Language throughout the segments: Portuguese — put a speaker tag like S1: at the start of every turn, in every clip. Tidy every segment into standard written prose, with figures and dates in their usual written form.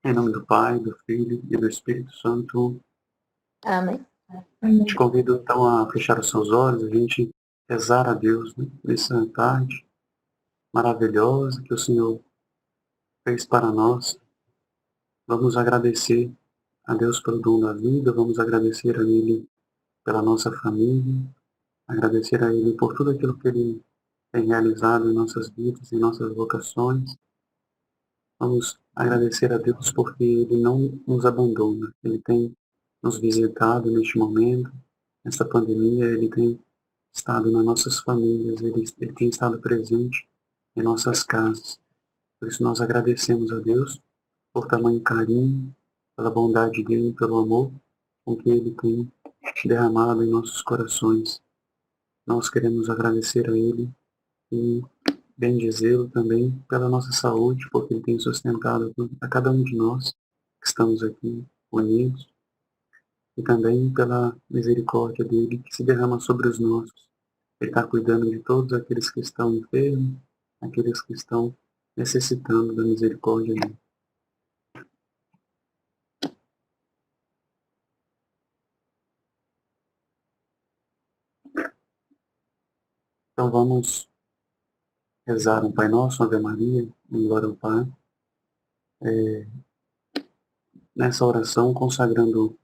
S1: Em nome do Pai, do Filho e do Espírito Santo.
S2: Amém.
S1: Te convido então a fechar os seus olhos, a gente rezar a Deus, né, nessa tarde maravilhosa que o Senhor fez para nós. Vamos agradecer a Deus pelo dom da vida, vamos agradecer a Ele pela nossa família, agradecer a Ele por tudo aquilo que Ele tem realizado em nossas vidas, em nossas vocações. Vamos agradecer a Deus porque Ele não nos abandona, Ele tem nos visitado neste momento, nessa pandemia, Ele tem estado nas nossas famílias, ele tem estado presente em nossas casas. Por isso nós agradecemos a Deus por tamanho carinho, pela bondade dele, pelo amor com que ele tem derramado em nossos corações. Nós queremos agradecer a ele e bendizê-lo também pela nossa saúde, porque ele tem sustentado a cada um de nós que estamos aqui unidos, e também pela misericórdia dele que se derrama sobre os nossos. Ele está cuidando de todos aqueles que estão enfermos, aqueles que estão necessitando da misericórdia dele. Então vamos rezar um Pai Nosso, Ave Maria, em glória ao Pai. Nessa oração, consagrando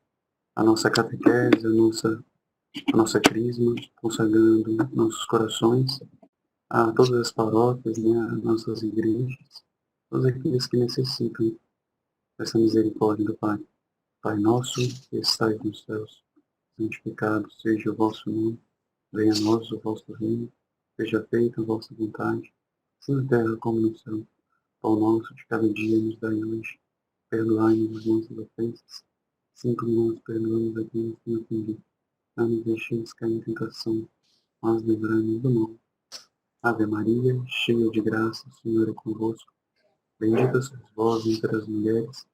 S1: a nossa catequese, a nossa crisma, consagrando nossos corações a todas as paróquias, né, as nossas igrejas, todos aqueles que necessitam dessa misericórdia do Pai. Pai nosso, que estais nos céus, santificado seja o vosso nome, venha a nós o vosso reino, seja feita a vossa vontade, assim na terra como no céu. Pão nosso de cada dia nos dai hoje, perdoai-nos as nossas ofensas, assim como nós perdoamos a quem nos tem ofendido. Não nos deixeis cair em tentação, mas livrai-nos do mal. Ave Maria, cheia de graça, o Senhor é convosco. Bendita sois vós entre as mulheres,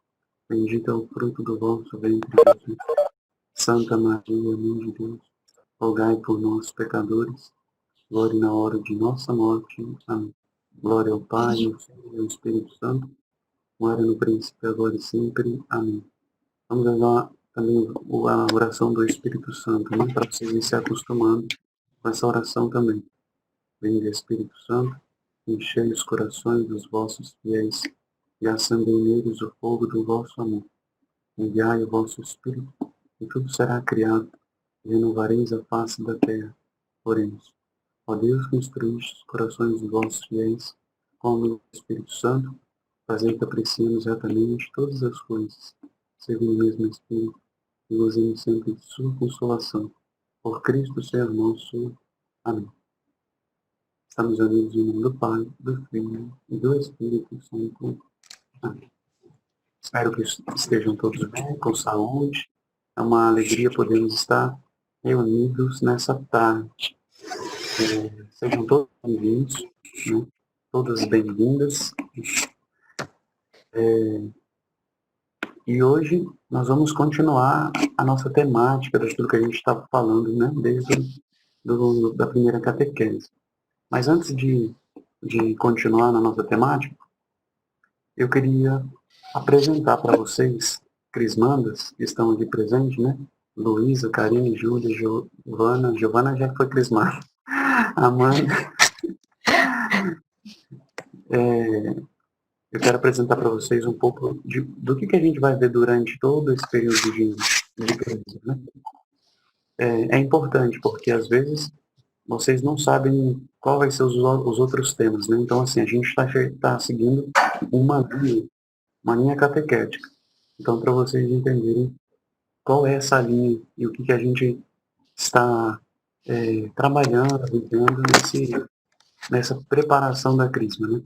S1: bendito é o fruto do vosso ventre, Jesus. Santa Maria, Mãe de Deus, rogai por nós, pecadores, agora e na hora de nossa morte. Amém. Glória ao Pai, ao Filho e ao Espírito Santo, como era no princípio, agora e sempre. Amém. Vamos levar também a oração do Espírito Santo, né, para vocês irem se acostumando com essa oração também. Vinde, Espírito Santo, enchei os corações dos vossos fiéis e acendei neles o fogo do vosso amor. Enviai o vosso Espírito, e tudo será criado, e renovareis a face da terra. Oremos. Ó Deus, que instruíste os corações dos vossos fiéis, com o Espírito Santo, fazei que apreciemos retamente todas as coisas, segundo o mesmo Espírito, e gozemos sempre de sua consolação. Por Cristo Senhor nosso. Amém. Estamos unidos em nome do Pai, do Filho e do Espírito Santo. Amém. Espero que estejam todos bem, com saúde. É uma alegria podermos estar reunidos nessa tarde. Sejam todos bem-vindos, né? Todas bem-vindas. E hoje nós vamos continuar a nossa temática daquilo que a gente estava falando, né? Desde da primeira catequese. Mas antes de continuar na nossa temática, eu queria apresentar para vocês crismandas que estão aqui presentes, né? Luísa, Karine, Júlia, Giovana. Giovana já foi crismada. Amanda. Eu quero apresentar para vocês um pouco do que a gente vai ver durante todo esse período de crisma, né? É importante, porque às vezes vocês não sabem qual vai ser os outros temas, né? Então, assim, a gente está seguindo uma linha catequética. Então, para vocês entenderem qual é essa linha e o que a gente está trabalhando, vivendo nessa preparação da crisma, né?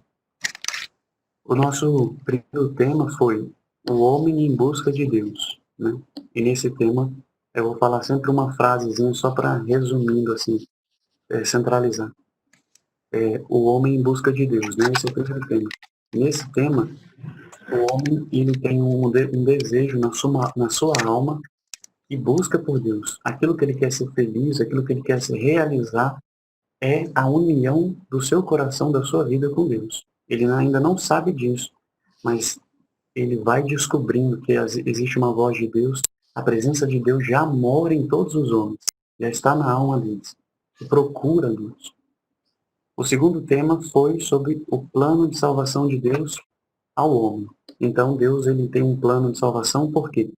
S1: O nosso primeiro tema foi o homem em busca de Deus, né? E nesse tema eu vou falar sempre uma frasezinha só para resumindo assim, centralizar. O homem em busca de Deus, né? Esse é o primeiro tema. Nesse tema, o homem ele tem um desejo na sua alma e busca por Deus. Aquilo que ele quer ser feliz, aquilo que ele quer se realizar é a união do seu coração, da sua vida com Deus. Ele ainda não sabe disso, mas ele vai descobrindo que existe uma voz de Deus, a presença de Deus já mora em todos os homens, já está na alma deles, e procura Deus. O segundo tema foi sobre o plano de salvação de Deus ao homem. Então Deus ele tem um plano de salvação, por quê?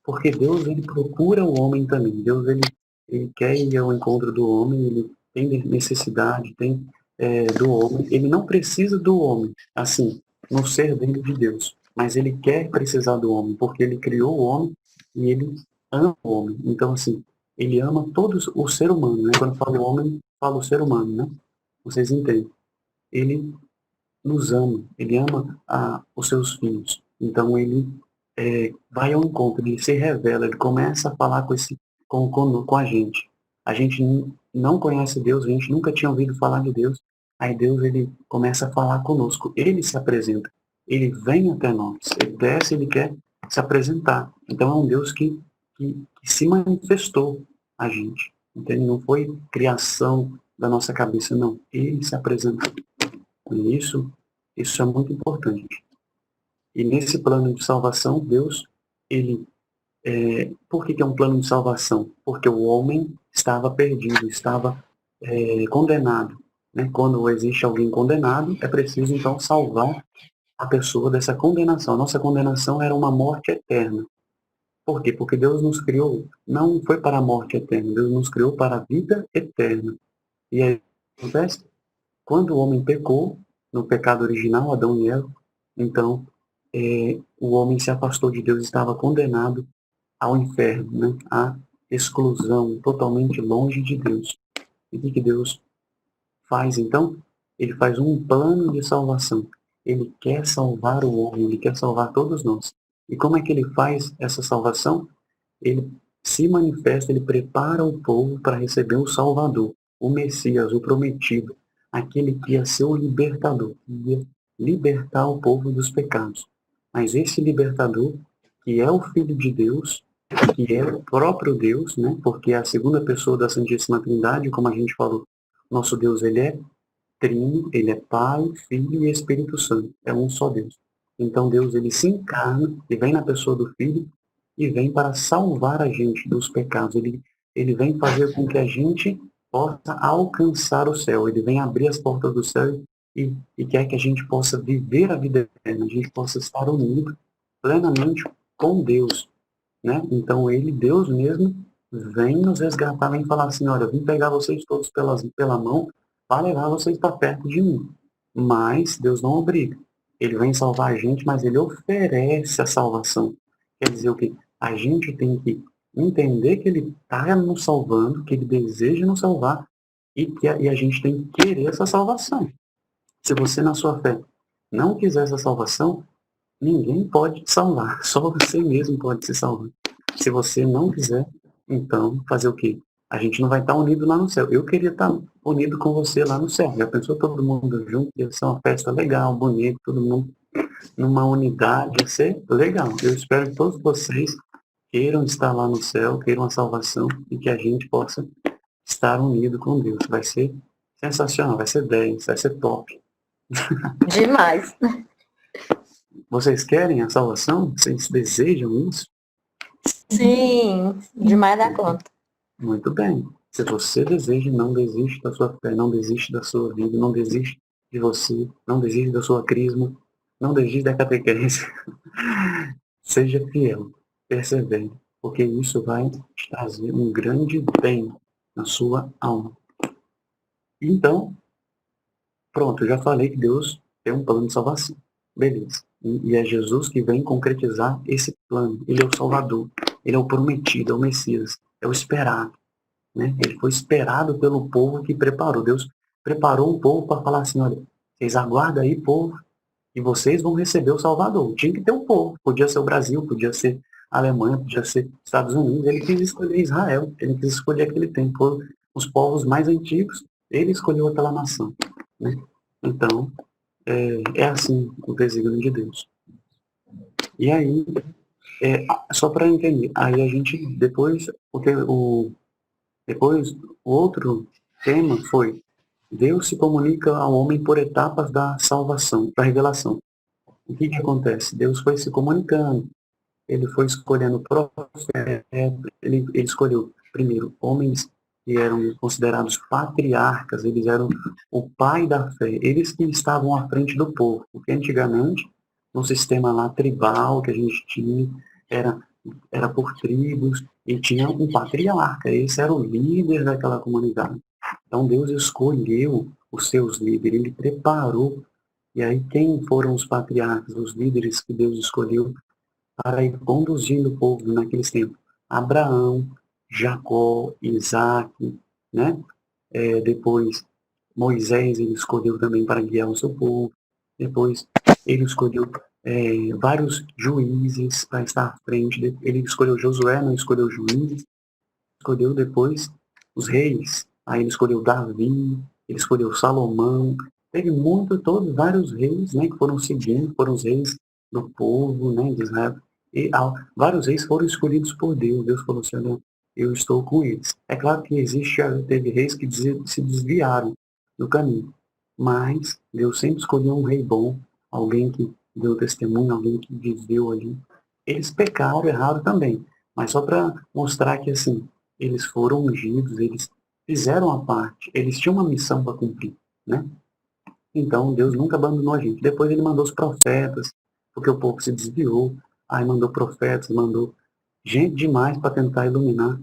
S1: Porque Deus ele procura o homem também. Deus ele quer ir ao encontro do homem, ele tem necessidade, tem do homem. Ele não precisa do homem, assim, no ser dele de Deus. Mas ele quer precisar do homem, porque ele criou o homem e ele ama o homem. Então, assim, ele ama todos o ser humano, né? Quando falo homem, falo o ser humano, né? Vocês entendem? Ele nos ama, ele ama os seus filhos. Então ele vai ao encontro, ele se revela, ele começa a falar com a gente. A gente não conhece Deus, a gente nunca tinha ouvido falar de Deus. Aí Deus ele começa a falar conosco, ele se apresenta, ele vem até nós, ele desce, ele quer se apresentar. Então é um Deus que se manifestou a gente. Entende? Não foi criação da nossa cabeça, não. Ele se apresentou. E isso é muito importante. E nesse plano de salvação, Deus, ele... por que é um plano de salvação? Porque o homem estava perdido, estava condenado. Né? Quando existe alguém condenado, é preciso, então, salvar a pessoa dessa condenação. Nossa condenação era uma morte eterna. Por quê? Porque Deus nos criou, não foi para a morte eterna, Deus nos criou para a vida eterna. E aí, acontece? Quando o homem pecou, no pecado original, Adão e Eva, então o homem se afastou de Deus, estava condenado ao inferno, né? À exclusão, totalmente longe de Deus. E o que Deus faz, então? Ele faz um plano de salvação. Ele quer salvar o homem, ele quer salvar todos nós. E como é que ele faz essa salvação? Ele se manifesta, ele prepara o povo para receber o Salvador, o Messias, o prometido, aquele que ia ser o libertador, que ia libertar o povo dos pecados. Mas esse libertador, que é o Filho de Deus, que é o próprio Deus, né? Porque é a segunda pessoa da Santíssima Trindade, como a gente falou, nosso Deus, ele é trino, ele é Pai, Filho e Espírito Santo, é um só Deus. Então Deus, ele se encarna e vem na pessoa do Filho e vem para salvar a gente dos pecados. Ele vem fazer com que a gente possa alcançar o céu. Ele vem abrir as portas do céu e quer que a gente possa viver a vida eterna, a gente possa estar unido plenamente com Deus, né? Então ele, Deus mesmo, vem nos resgatar, vem falar assim, olha, eu vim pegar vocês todos pela mão para levar vocês para perto de mim. Mas Deus não obriga. Ele vem salvar a gente, mas ele oferece a salvação. Quer dizer o quê? A gente tem que entender que ele está nos salvando, que ele deseja nos salvar e a gente tem que querer essa salvação. Se você, na sua fé, não quiser essa salvação, ninguém pode te salvar. Só você mesmo pode se salvar. Se você não quiser, então, fazer o quê? A gente não vai estar unido lá no céu. Eu queria estar unido com você lá no céu. Já pensou todo mundo junto? Ia ser uma festa legal, bonita, todo mundo numa unidade. Ia ser legal. Eu espero que todos vocês queiram estar lá no céu, queiram a salvação e que a gente possa estar unido com Deus. Vai ser sensacional, vai ser 10, vai ser top.
S2: Demais.
S1: Vocês querem a salvação? Vocês desejam isso?
S2: Sim, demais da conta.
S1: Muito bem. Se você deseja, não desiste da sua fé, não desiste da sua vida, não desiste de você, não desiste da sua crisma, não desiste da catequese. Seja fiel, persevere, porque isso vai te trazer um grande bem na sua alma. Então, pronto, eu já falei que Deus tem um plano de salvação. Beleza. E é Jesus que vem concretizar esse plano. Ele é o Salvador, ele é o prometido, é o Messias, é o esperado. Né? Ele foi esperado pelo povo que preparou. Deus preparou o povo para falar assim, olha, vocês aguardam aí, povo, e vocês vão receber o Salvador. Tinha que ter um povo. Podia ser o Brasil, podia ser a Alemanha, podia ser Estados Unidos. Ele quis escolher Israel. Ele quis escolher aquele tempo. Os povos mais antigos, ele escolheu aquela nação. Né? Então, é assim o desígnio de Deus. E aí, só para entender, aí a gente, depois, depois, o outro tema foi Deus se comunica ao homem por etapas da salvação, da revelação. O que que acontece? Deus foi se comunicando, ele foi escolhendo profetas, ele escolheu, primeiro, homens que eram considerados patriarcas, eles eram o pai da fé, eles que estavam à frente do povo, porque antigamente, no sistema lá tribal que a gente tinha, era, era por tribos, e tinha um patriarca, esse era o líder daquela comunidade. Então Deus escolheu os seus líderes, ele preparou, e aí quem foram os patriarcas, os líderes que Deus escolheu para ir conduzindo o povo naqueles tempos? Abraão, Jacó, Isaac, né? Depois Moisés ele escolheu também para guiar o seu povo. Depois ele escolheu vários juízes para estar à frente. Ele escolheu Josué, não escolheu juízes. Escolheu depois os reis. Aí ele escolheu Davi, ele escolheu Salomão. Teve todos vários reis, né, que foram seguindo, foram os reis do povo, né, de Israel. E vários reis foram escolhidos por Deus. Deus falou assim, olha, eu estou com eles. É claro que teve reis que se desviaram do caminho, mas Deus sempre escolheu um rei bom, alguém que deu testemunho, alguém que viveu ali. Eles pecaram, erraram também, mas só para mostrar que, assim, eles foram ungidos, eles fizeram a parte, eles tinham uma missão para cumprir, né? Então, Deus nunca abandonou a gente. Depois ele mandou os profetas, porque o povo se desviou, aí mandou profetas, mandou gente demais para tentar iluminar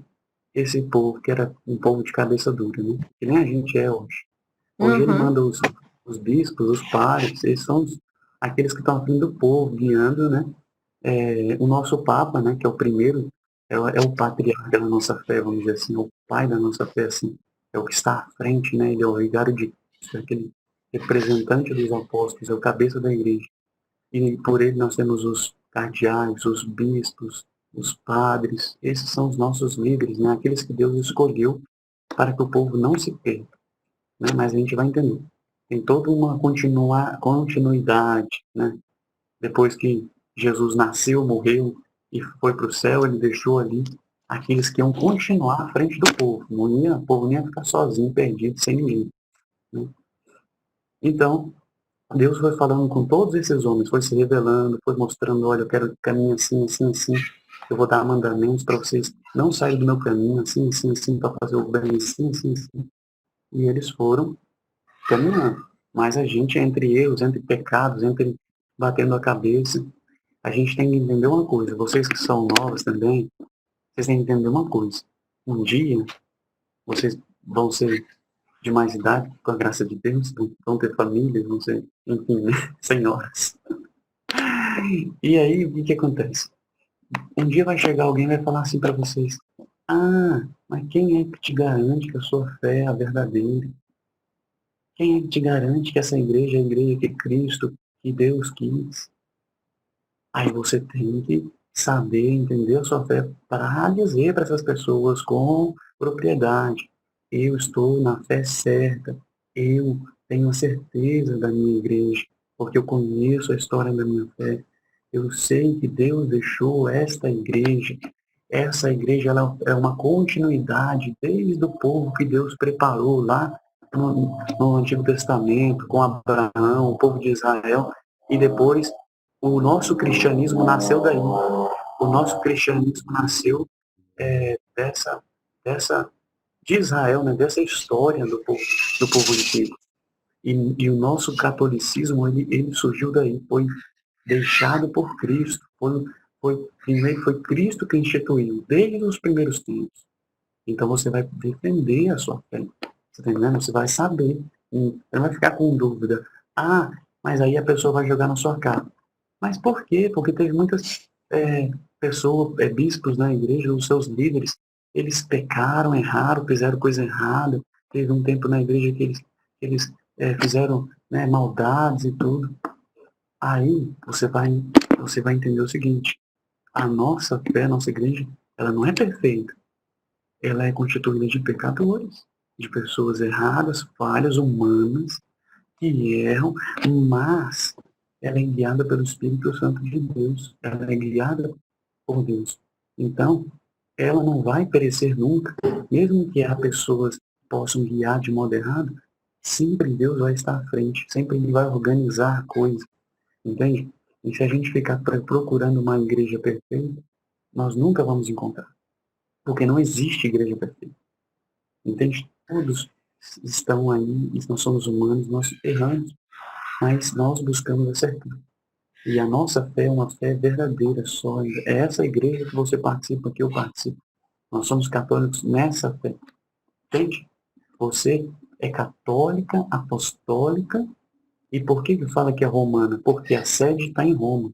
S1: esse povo, que era um povo de cabeça dura, né? Que nem a gente é hoje. Hoje ele
S2: Uhum.
S1: manda os bispos, os padres, eles são aqueles que estão à frente do povo, guiando, né? O nosso Papa, né, que é o primeiro, é o patriarca da nossa fé, vamos dizer assim, é o pai da nossa fé, assim, é o que está à frente, né, ele é o vigário de Cristo, é aquele representante dos apóstolos, é o cabeça da igreja. E por ele nós temos os cardeais, os bispos, os padres, esses são os nossos líderes, né, aqueles que Deus escolheu para que o povo não se perca, né, mas a gente vai entender. Tem toda uma continuidade, né, depois que Jesus nasceu, morreu e foi para o céu, ele deixou ali aqueles que iam continuar à frente do povo. O povo não ia ficar sozinho, perdido, sem ninguém, né? Então, Deus foi falando com todos esses homens, foi se revelando, foi mostrando, olha, eu quero caminhar assim, assim, assim, eu vou dar mandamentos para vocês não saírem do meu caminho, assim, assim, assim, para fazer o bem, assim, assim, assim. E eles foram caminhando. Mas a gente, entre erros, entre pecados, entre batendo a cabeça, a gente tem que entender uma coisa, vocês que são novos também, vocês têm que entender uma coisa. Um dia, vocês vão ser de mais idade, com a graça de Deus, vão ter família, vão ser, enfim, né, senhoras. E aí, o que que acontece? Um dia vai chegar alguém e vai falar assim para vocês, ah, mas quem é que te garante que a sua fé é a verdadeira? Quem é que te garante que essa igreja é a igreja que Cristo, que Deus quis? Aí você tem que saber, entender a sua fé para dizer para essas pessoas com propriedade: eu estou na fé certa, eu tenho a certeza da minha igreja, porque eu conheço a história da minha fé. Eu sei que Deus deixou esta igreja. Essa igreja ela é uma continuidade desde o povo que Deus preparou lá no Antigo Testamento, com Abraão, o povo de Israel, e depois o nosso cristianismo nasceu daí. O nosso cristianismo nasceu dessa, dessa de Israel, né, dessa história do povo antigo. E o nosso catolicismo, ele surgiu daí, foi deixado por Cristo. Primeiro foi Cristo que instituiu, desde os primeiros tempos. Então você vai defender a sua fé. Você tá entendendo? Você vai saber. Você não vai ficar com dúvida. Ah, mas aí a pessoa vai jogar na sua cara. Mas por quê? Porque teve muitas pessoas, bispos na igreja, os seus líderes, eles pecaram, erraram, fizeram coisa errada. Teve um tempo na igreja que eles fizeram, né, maldades e tudo. Aí você vai entender o seguinte: a nossa fé, a nossa igreja, ela não é perfeita. Ela é constituída de pecadores, de pessoas erradas, falhas, humanas, que erram, mas ela é guiada pelo Espírito Santo de Deus. Ela é guiada por Deus. Então, ela não vai perecer nunca, mesmo que as pessoas possam guiar de modo errado, sempre Deus vai estar à frente, sempre Ele vai organizar a coisa, entende? E se a gente ficar procurando uma igreja perfeita, nós nunca vamos encontrar. Porque não existe igreja perfeita. Entende? Todos estão aí, nós somos humanos, nós erramos, mas nós buscamos acertar. E a nossa fé é uma fé verdadeira, sólida. É essa igreja que você participa, que eu participo. Nós somos católicos nessa fé. Entende? Você é católica, apostólica, e por que fala que é romana? Porque a sede está em Roma.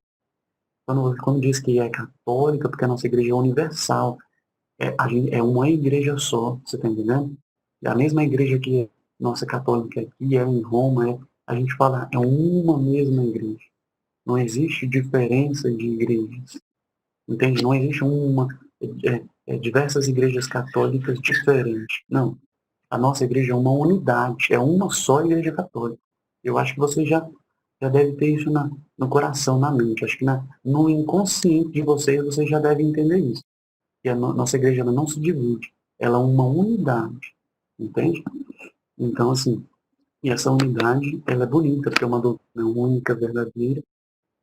S1: Quando diz que é católica, porque a nossa igreja é universal, é uma igreja só, você está entendendo? É a mesma igreja que é nossa católica aqui é em Roma, a gente fala, é uma mesma igreja. Não existe diferença de igrejas, entende? Não existe diversas igrejas católicas diferentes. Não, a nossa igreja é uma unidade, é uma só igreja católica. Eu acho que você já deve ter isso no coração, na mente. Acho que no inconsciente de vocês, você já deve entender isso. Que a nossa igreja ela não se divide, ela é uma unidade, entende? Então, assim, e essa unidade, ela é bonita, porque é uma doutrina única, verdadeira,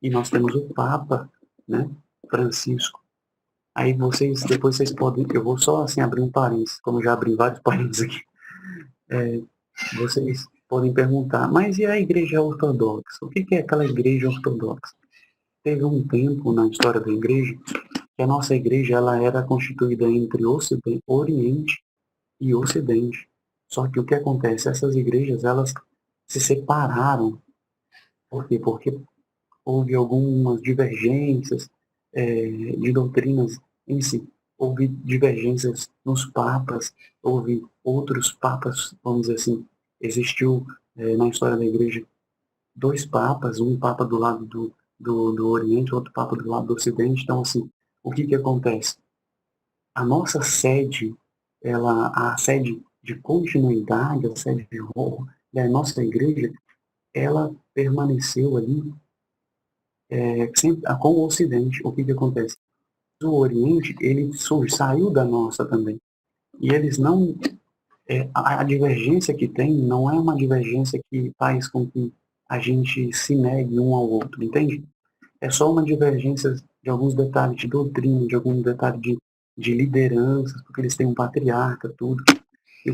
S1: e nós temos o Papa, né, Francisco. Aí depois vocês podem, eu vou só assim abrir um parênteses, como já abri vários parênteses aqui, é, vocês podem perguntar, mas e a igreja ortodoxa? O que é aquela igreja ortodoxa? Teve um tempo na história da igreja que a nossa igreja ela era constituída entre Oriente e Ocidente. Só que o que acontece? Essas igrejas elas se separaram. Por quê? Porque houve algumas divergências de doutrinas em si. Houve divergências nos papas, houve outros papas, vamos dizer assim. Existiu na história da igreja dois papas, um papa do lado do Oriente, outro papa do lado do Ocidente. Então, assim, o que acontece? A nossa sede, a sede de continuidade, a sede de honra da nossa igreja, ela permaneceu ali sempre, com o Ocidente. O que acontece? O Oriente, ele saiu da nossa também. E eles não... a divergência que tem não é uma divergência que faz com que a gente se negue um ao outro, entende? É só uma divergência de alguns detalhes de doutrina, de alguns detalhes de lideranças, porque eles têm um patriarca, tudo.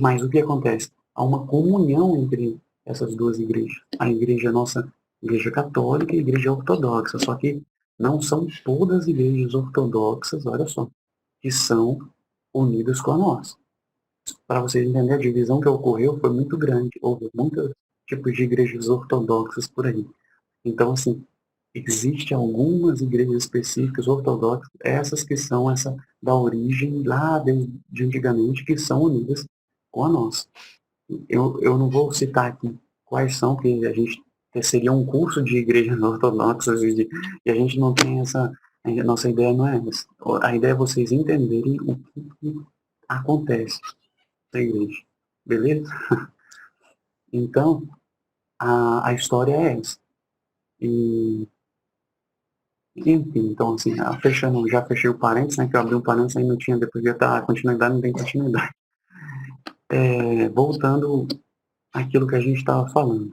S1: Mas o que acontece? Há uma comunhão entre essas duas igrejas. A igreja nossa, igreja católica e a igreja ortodoxa. Só que não são todas as igrejas ortodoxas, olha só, que são unidas com a nossa. Para vocês entenderem, a divisão que ocorreu foi muito grande. Houve muitos tipos de igrejas ortodoxas por aí. Então, assim, existem algumas igrejas específicas ortodoxas, essas que são essa da origem lá de antigamente, que são unidas com a nossa. Eu não vou citar aqui quais são, porque a gente seria um curso de igrejas ortodoxas e a gente não tem essa... A nossa ideia não é essa. A ideia é vocês entenderem o que acontece na igreja. Beleza? Então, a história é essa. E, enfim, então, assim, fechando, já fechei o parênteses, né, que eu abri um parênteses, aí não tinha, depois ia estar continuidade, não tem continuidade. Voltando àquilo que a gente estava falando.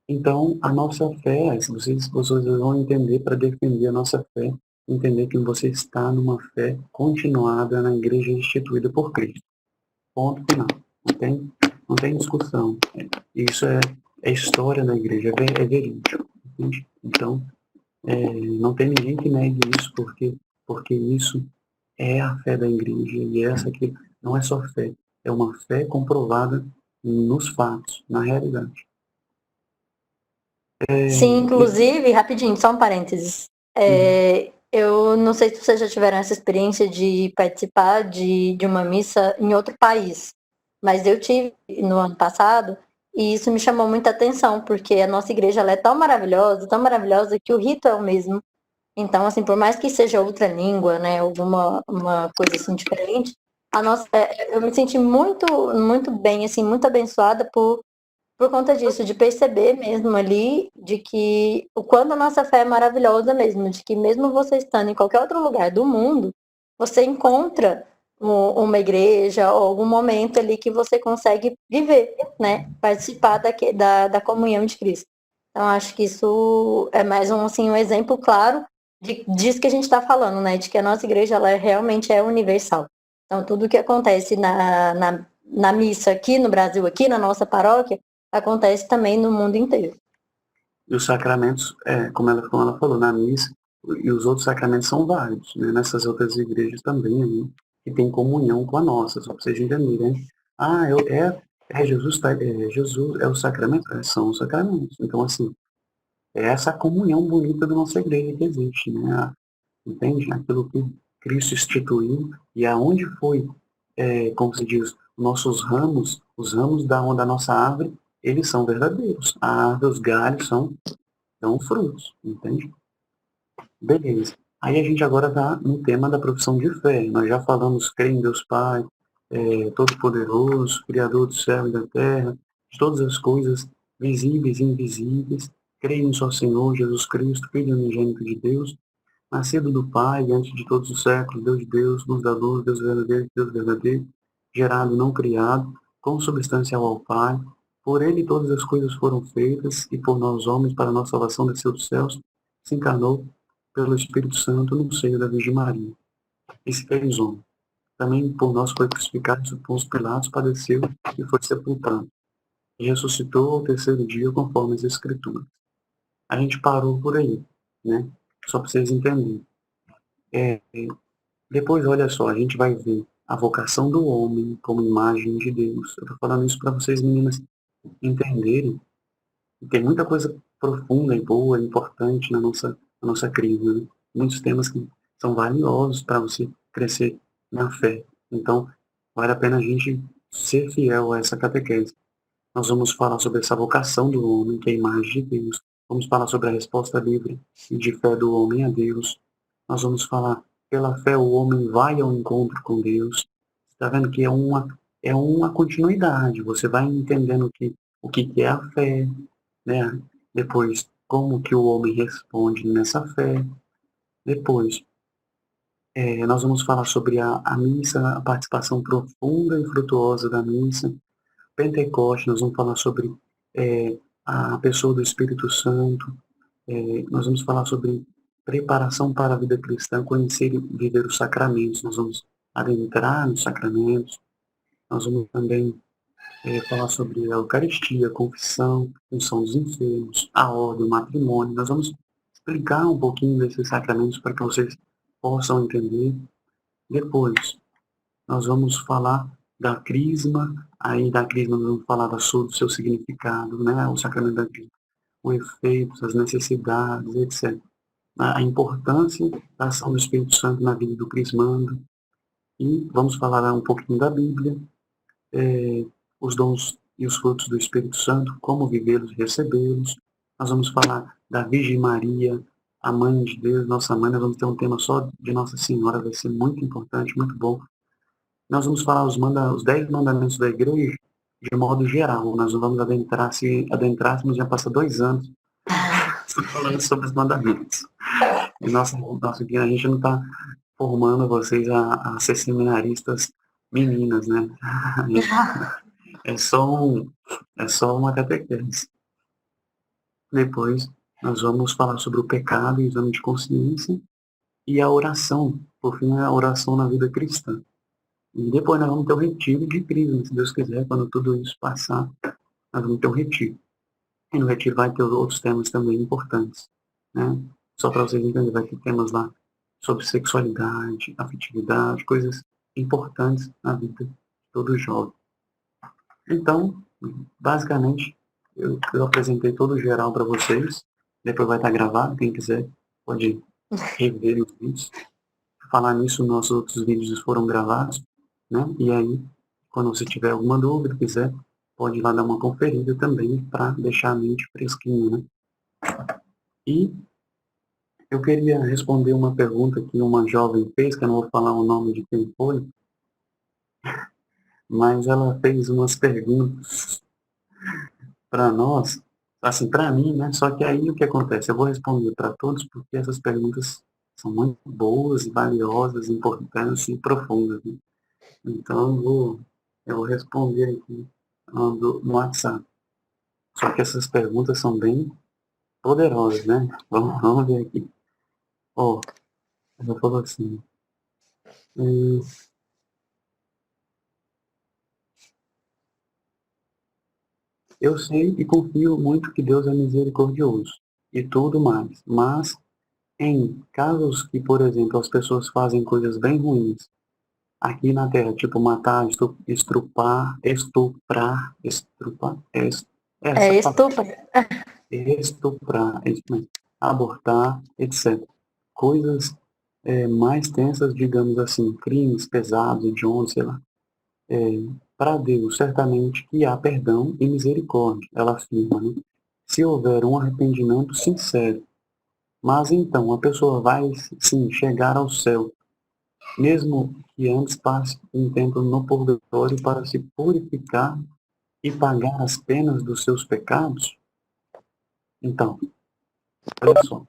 S1: Então, a nossa fé, se vocês vão entender para defender a nossa fé, entender que você está numa fé continuada na igreja instituída por Cristo. Ponto final. Não tem discussão. Isso é história da igreja, é verídico. Entende? Então, não tem ninguém que negue isso, porque isso é a fé da igreja, e essa aqui não é só fé, é uma fé comprovada nos fatos, na realidade.
S2: Sim, inclusive, rapidinho, só um parênteses. Eu não sei se vocês já tiveram essa experiência de participar de uma missa em outro país, mas eu tive no ano passado, e isso me chamou muita atenção, porque a nossa igreja ela é tão maravilhosa, que o rito é o mesmo. Então, assim, por mais que seja outra língua, né, alguma uma coisa assim diferente, eu me senti muito, muito bem, assim, muito abençoada por conta disso, de perceber mesmo ali, de que o quanto a nossa fé é maravilhosa mesmo, de que mesmo você estando em qualquer outro lugar do mundo, você encontra uma igreja ou algum momento ali que você consegue viver, né? Participar da comunhão de Cristo. Então, acho que isso é mais um exemplo claro disso que a gente está falando, né? De que a nossa igreja ela realmente é universal. Então, tudo que acontece na missa aqui no Brasil, aqui na nossa paróquia, acontece também no mundo inteiro.
S1: E os sacramentos, como ela falou, na missa, e os outros sacramentos são válidos, né? Nessas outras igrejas também, né? Que tem comunhão com a nossa, só para vocês entenderem, né? Ah, Jesus, Jesus é o sacramento? São os sacramentos. Então, assim, é essa comunhão bonita da nossa igreja que existe, né? Entende? Aquilo que Cristo instituiu e aonde foi, como se diz, nossos ramos, os ramos da nossa árvore, eles são verdadeiros. A árvore, os galhos são frutos, entende? Beleza. Aí a gente agora está no tema da profissão de fé. Nós já falamos, creio em Deus Pai, Todo-Poderoso, Criador do céu e da terra, de todas as coisas visíveis e invisíveis. Creio no só Senhor Jesus Cristo, Filho unigênito de Deus, nascido do Pai, antes de todos os séculos, Deus de Deus, luz da luz, Deus verdadeiro, gerado, não criado, consubstancial ao Pai. Por ele todas as coisas foram feitas, e por nós homens, para a nossa salvação, desceu dos céus, se encarnou pelo Espírito Santo no seio da Virgem Maria. E se fez homem. Também por nós foi crucificado por os Pilatos, padeceu e foi sepultado. E ressuscitou ao terceiro dia, conforme as Escrituras. A gente parou por aí, né? Só para vocês entenderem. Depois, olha só, a gente vai ver a vocação do homem como imagem de Deus. Eu estou falando isso para vocês, meninas, entenderem que tem muita coisa profunda e boa, importante na nossa crise, né? Muitos temas que são valiosos para você crescer na fé. Então, vale a pena a gente ser fiel a essa catequese. Nós vamos falar sobre essa vocação do homem, que é a imagem de Deus. Vamos falar sobre a resposta livre e de fé do homem a Deus. Nós vamos falar, pela fé o homem vai ao encontro com Deus. Está vendo que é uma continuidade. Você vai entendendo o que é a fé, né? Depois, como que o homem responde nessa fé. Depois, nós vamos falar sobre a missa, a participação profunda e frutuosa da missa. Pentecoste, nós vamos falar sobre a pessoa do Espírito Santo, nós vamos falar sobre preparação para a vida cristã, conhecer e viver os sacramentos, nós vamos adentrar nos sacramentos, nós vamos também falar sobre a Eucaristia, a confissão, a unção dos enfermos, a ordem, o matrimônio, nós vamos explicar um pouquinho desses sacramentos para que vocês possam entender. Depois, nós vamos falar da crisma, aí da crisma nós vamos falar do seu significado, né? O sacramento da crisma, o efeito, as necessidades, etc. A importância da ação do Espírito Santo na vida do crismando. E vamos falar um pouquinho da Bíblia, os dons e os frutos do Espírito Santo, como vivê-los e recebê-los. Nós vamos falar da Virgem Maria, a Mãe de Deus, nossa Mãe. Nós vamos ter um tema só de Nossa Senhora, vai ser muito importante, muito bom. Nós vamos falar os 10 mandamentos da igreja de modo geral. Nós não vamos adentrar, se adentrássemos, já passa 2 anos falando sobre os mandamentos. E nosso guia, a gente não está formando vocês a ser seminaristas meninas, né? É só uma catequese. Depois, nós vamos falar sobre o pecado e o exame de consciência e a oração. Por fim, a oração na vida cristã. E depois nós vamos ter o retiro de crisma, se Deus quiser, quando tudo isso passar, nós vamos ter o retiro. E no retiro vai ter outros temas também importantes, né? Só para vocês entenderem, vai ter temas lá sobre sexualidade, afetividade, coisas importantes na vida de todo jovem. Então, basicamente, eu apresentei todo o geral para vocês. Depois vai estar gravado, quem quiser pode rever os vídeos. Falar nisso, nossos outros vídeos foram gravados, né? E aí, quando você tiver alguma dúvida, quiser, pode ir lá dar uma conferida também para deixar a mente fresquinha, né? E eu queria responder uma pergunta que uma jovem fez, que eu não vou falar o nome de quem foi, mas ela fez umas perguntas para nós, assim, para mim, né? Só que aí o que acontece? Eu vou responder para todos porque essas perguntas são muito boas, valiosas, importantes e profundas, né? Então eu vou responder aqui no WhatsApp. Só que essas perguntas são bem poderosas, né? Vamos ver aqui. Ó, ela falou assim. hum, eu sei e confio muito que Deus é misericordioso e tudo mais, mas em casos que, por exemplo, as pessoas fazem coisas bem ruins aqui na Terra, tipo matar, estuprar, essa
S2: É
S1: palavra,
S2: estupro.
S1: estuprar, é isso mesmo, abortar, etc. Coisas mais tensas, digamos assim, crimes pesados, hediondos, sei lá. Para Deus, certamente que há perdão e misericórdia, ela afirma, né? Se houver um arrependimento sincero. Mas então, a pessoa vai, sim, chegar ao céu, mesmo que antes passe um tempo no purgatório para se purificar e pagar as penas dos seus pecados? Então, olha só,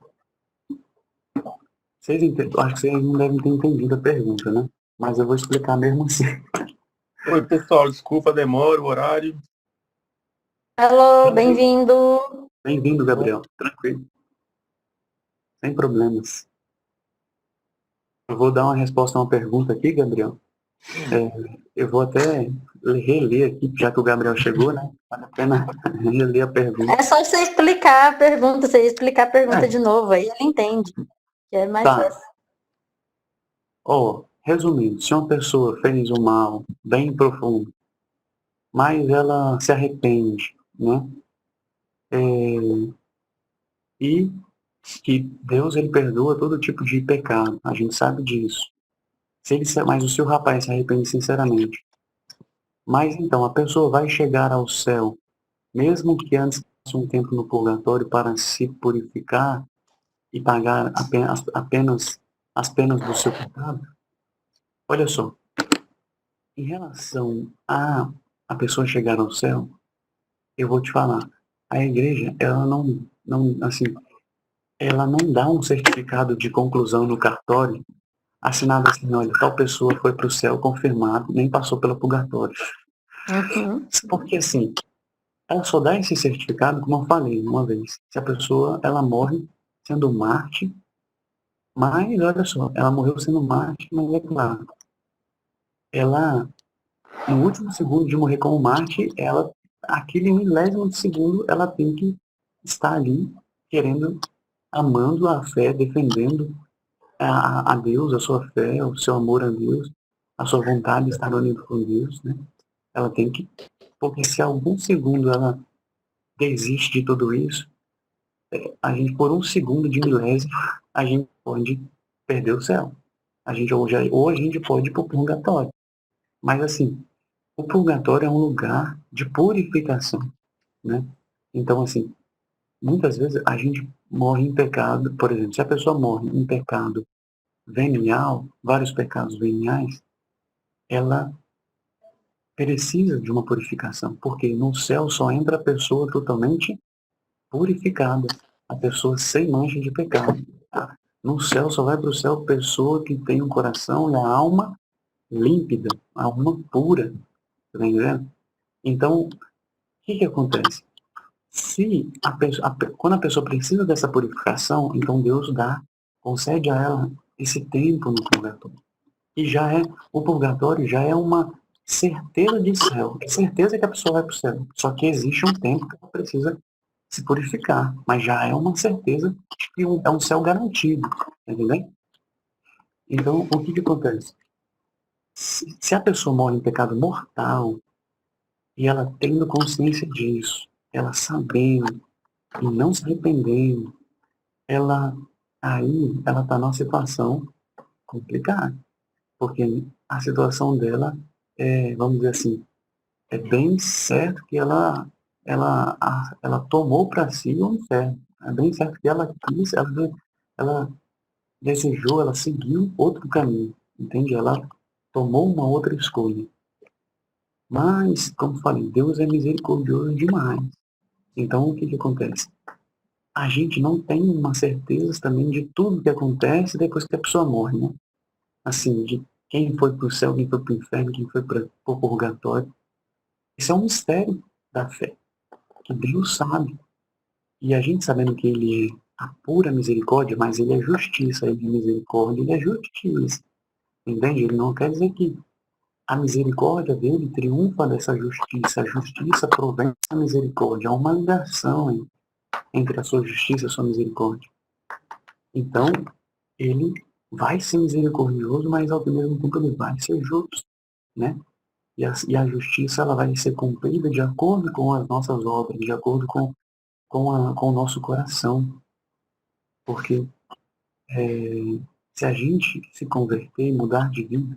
S1: acho que vocês não devem ter entendido a pergunta, né? Mas eu vou explicar mesmo assim.
S3: Oi, pessoal, desculpa a demora, o horário.
S2: Alô, bem-vindo.
S1: Bem-vindo, Gabriel. Tranquilo, sem problemas. Eu vou dar uma resposta a uma pergunta aqui, Gabriel. Eu vou até reler aqui, já que o Gabriel chegou, né? Vale a pena reler a pergunta.
S2: É só você explicar a pergunta, você explicar a pergunta
S1: É,
S2: de novo, aí ela entende, que é mais
S1: tá.
S2: fácil.
S1: Ó, resumindo, se uma pessoa fez um mal bem profundo, mas ela se arrepende, né? E que Deus ele perdoa todo tipo de pecado, a gente sabe disso. Mas o seu rapaz se arrepende sinceramente. Mas então a pessoa vai chegar ao céu, mesmo que antes passe um tempo no purgatório para se purificar e pagar apenas as penas do seu pecado? Olha só, em relação a pessoa chegar ao céu, eu vou te falar, a igreja, ela não, assim, ela não dá um certificado de conclusão no cartório assinado assim, olha, tal pessoa foi para o céu confirmado, nem passou pelo purgatório.
S2: Uhum.
S1: Porque assim, ela só dá esse certificado, como eu falei uma vez, se a pessoa, ela morre sendo Marte, mas olha só, ela morreu sendo Marte, mas é claro, ela, no último segundo de morrer como Marte, ela, aquele milésimo de segundo, ela tem que estar ali, querendo, amando a fé, defendendo a Deus, a sua fé, o seu amor a Deus, a sua vontade de estar unido com Deus, né? Ela tem que, porque se algum segundo ela desiste de tudo isso, a gente, por um segundo de milésimo, a gente pode perder o céu. A gente, ou a gente pode ir para o purgatório. Mas assim, o purgatório é um lugar de purificação, né? Então, assim, muitas vezes a gente morre em pecado, por exemplo, se a pessoa morre em pecado venial, vários pecados veniais, ela precisa de uma purificação, porque no céu só entra a pessoa totalmente purificada, a pessoa sem mancha de pecado. Tá? No céu só vai para o céu pessoa que tem um coração e a alma límpida, a alma pura, tá entendendo? Então, o que acontece? Se a pessoa, quando a pessoa precisa dessa purificação, então Deus concede a ela esse tempo no purgatório. E já é, o purgatório já é uma certeza de céu. É certeza que a pessoa vai para o céu. Só que existe um tempo que ela precisa se purificar. Mas já é uma certeza de que é um céu garantido. Entendeu? Então, o que acontece? Se a pessoa morre em pecado mortal, e ela tendo consciência disso, ela sabendo e não se arrependendo, ela ela está numa situação complicada. Porque a situação dela é, vamos dizer assim, é bem certo que ela tomou para si o inferno. É bem certo que ela quis, ela desejou, ela seguiu outro caminho, entende? Ela tomou uma outra escolha. Mas, como falei, Deus é misericordioso demais. Então, o que acontece? A gente não tem uma certeza também de tudo que acontece depois que a pessoa morre, né? Assim, quem foi para o céu, quem foi para o inferno, quem foi para o purgatório. Isso é um mistério da fé, que Deus sabe. E a gente sabendo que ele é a pura misericórdia, mas ele é justiça, ele é misericórdia, ele é justiça. Entende? Ele não quer dizer que a misericórdia dele triunfa dessa justiça. A justiça provém da misericórdia. Há uma ligação entre a sua justiça e a sua misericórdia. Então, ele vai ser misericordioso, mas ao mesmo tempo ele vai ser justo, né? E a justiça ela vai ser cumprida de acordo com as nossas obras, de acordo com o nosso coração. Porque se a gente se converter e mudar de vida,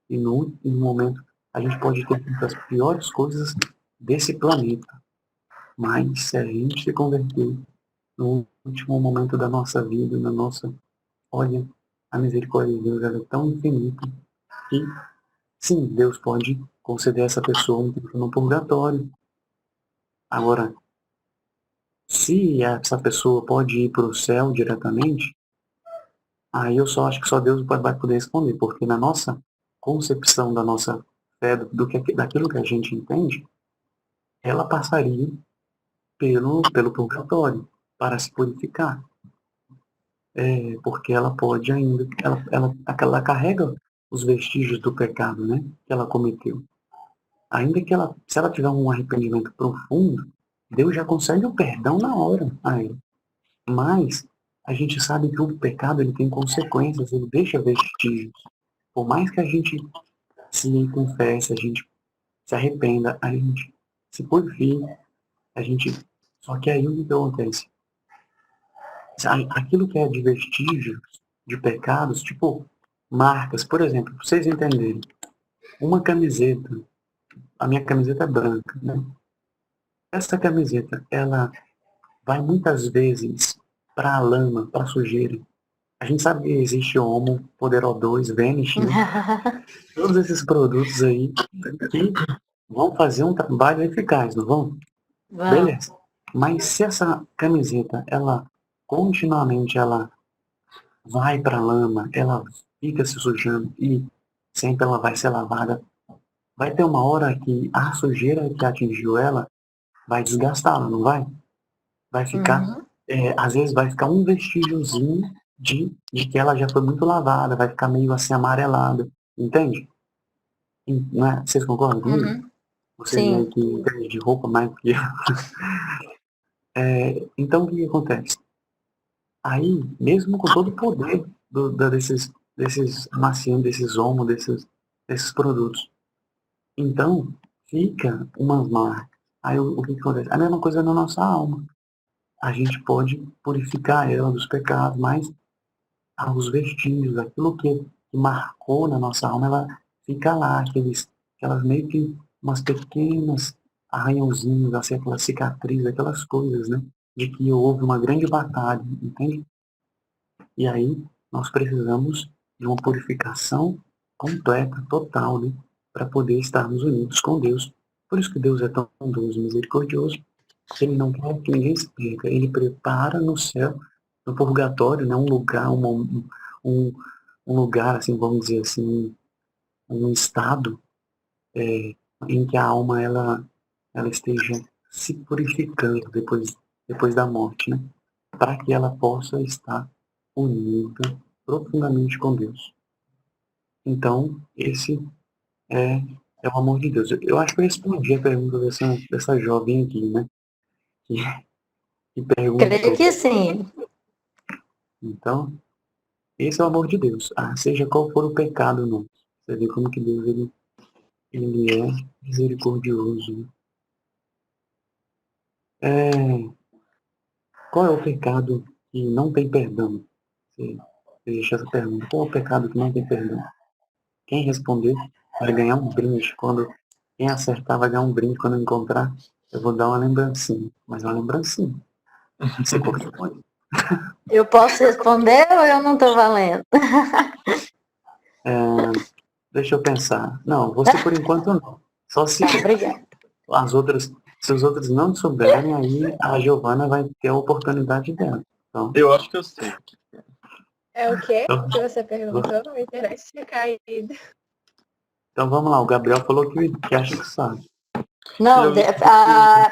S1: e no momento a gente pode ter as piores coisas desse planeta, mas se a gente se converter no último momento da nossa vida, olha, a misericórdia de Deus ela é tão infinita que, sim, Deus pode conceder a essa pessoa um tempo no purgatório. Agora, se essa pessoa pode ir para o céu diretamente, aí eu só acho que só Deus vai poder responder, porque na nossa concepção da nossa fé, daquilo que a gente entende, ela passaria pelo purgatório para se purificar. Porque ela pode ainda, ela carrega os vestígios do pecado, né, que ela cometeu. Ainda que se ela tiver um arrependimento profundo, Deus já concede o perdão na hora a ela. Mas a gente sabe que o pecado ele tem consequências, ele deixa vestígios. Por mais que a gente se confesse, a gente se arrependa, a gente se purifique, a gente... Só que aí o que acontece? Aquilo que é de vestígios, de pecados, tipo marcas, por exemplo, para vocês entenderem, uma camiseta, a minha camiseta é branca, né? Essa camiseta, ela vai muitas vezes para a lama, para a sujeira. A gente sabe que existe Omo, Poder O2, Vanish, né? Todos esses produtos aí que vão fazer um trabalho eficaz, não vão? Beleza. Mas se essa camiseta, ela continuamente ela vai para a lama, ela fica se sujando e sempre ela vai ser lavada, vai ter uma hora que a sujeira que atingiu ela vai desgastá-la, não vai? Vai ficar, às vezes vai ficar um vestígiozinho de que ela já foi muito lavada, vai ficar meio assim amarelada, entende? Não é? Vocês concordam comigo? Vocês aí que entendem de roupa mais do que eu. Então o que acontece? Aí, mesmo com todo o poder desses amaciantes, desses homos, desses produtos, então fica umas marcas. Aí o que acontece? A mesma coisa na nossa alma. A gente pode purificar ela dos pecados, mas os vestígios, aquilo que marcou na nossa alma, ela fica lá, aquelas meio que umas pequenas arranhãozinhos, assim, aquelas cicatrizes, aquelas coisas, né? De que houve uma grande batalha, entende? E aí nós precisamos de uma purificação completa, total, né? Para poder estarmos unidos com Deus. Por isso que Deus é tão bondoso e misericordioso. Ele não quer que ninguém se perca. Ele prepara no céu, no purgatório, né? Um lugar, um lugar, assim, vamos dizer assim, um estado em que a alma ela esteja se purificando depois da morte, né? Para que ela possa estar unida profundamente com Deus. Então, esse é o amor de Deus. Eu acho que eu respondi a pergunta dessa jovem aqui, né? Que perguntou.
S2: Creio que sim.
S1: Então, esse é o amor de Deus. Seja qual for o pecado, não. Você vê como que Deus ele é misericordioso. Qual é o pecado que não tem perdão? Você deixa essa pergunta. Qual é o pecado que não tem perdão? Quem responder vai ganhar um brinde. Quem acertar vai ganhar um brinde quando eu encontrar. Eu vou dar uma lembrancinha. Mas uma lembrancinha. Você corresponde.
S2: Eu posso responder ou eu não estou valendo?
S1: Deixa eu pensar. Não, você por enquanto não. Só se
S2: Obrigada.
S1: se os outros não souberem, aí a Giovana vai ter a oportunidade dela. Então,
S3: Eu acho que eu sei.
S4: É o quê
S1: Então,
S4: que você perguntou? A internet tinha caído.
S1: Então vamos lá, o Gabriel falou que acha que sabe.
S2: Não,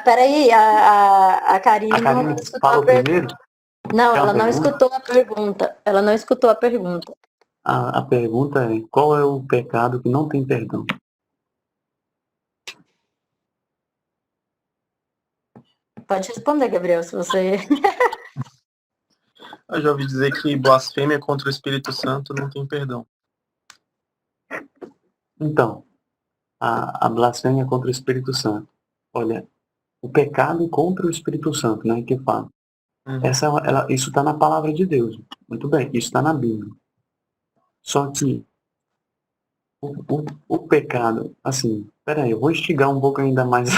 S2: peraí, a Karine
S1: A Karine
S2: não escutou
S1: falou
S2: a pergunta.
S1: primeiro?
S2: Não,
S1: Tem uma
S2: ela não
S1: pergunta?
S2: escutou a pergunta. Ela não escutou a pergunta.
S1: A pergunta é, qual é o pecado que não tem perdão?
S2: Pode responder, Gabriel, se você...
S3: Eu já ouvi dizer que blasfêmia contra o Espírito Santo não tem perdão.
S1: Então, a blasfêmia contra o Espírito Santo. Olha, o pecado contra o Espírito Santo, né, que fala. Isso está na palavra de Deus. Muito bem, isso está na Bíblia. Só que o pecado, assim, peraí, eu vou instigar um pouco ainda mais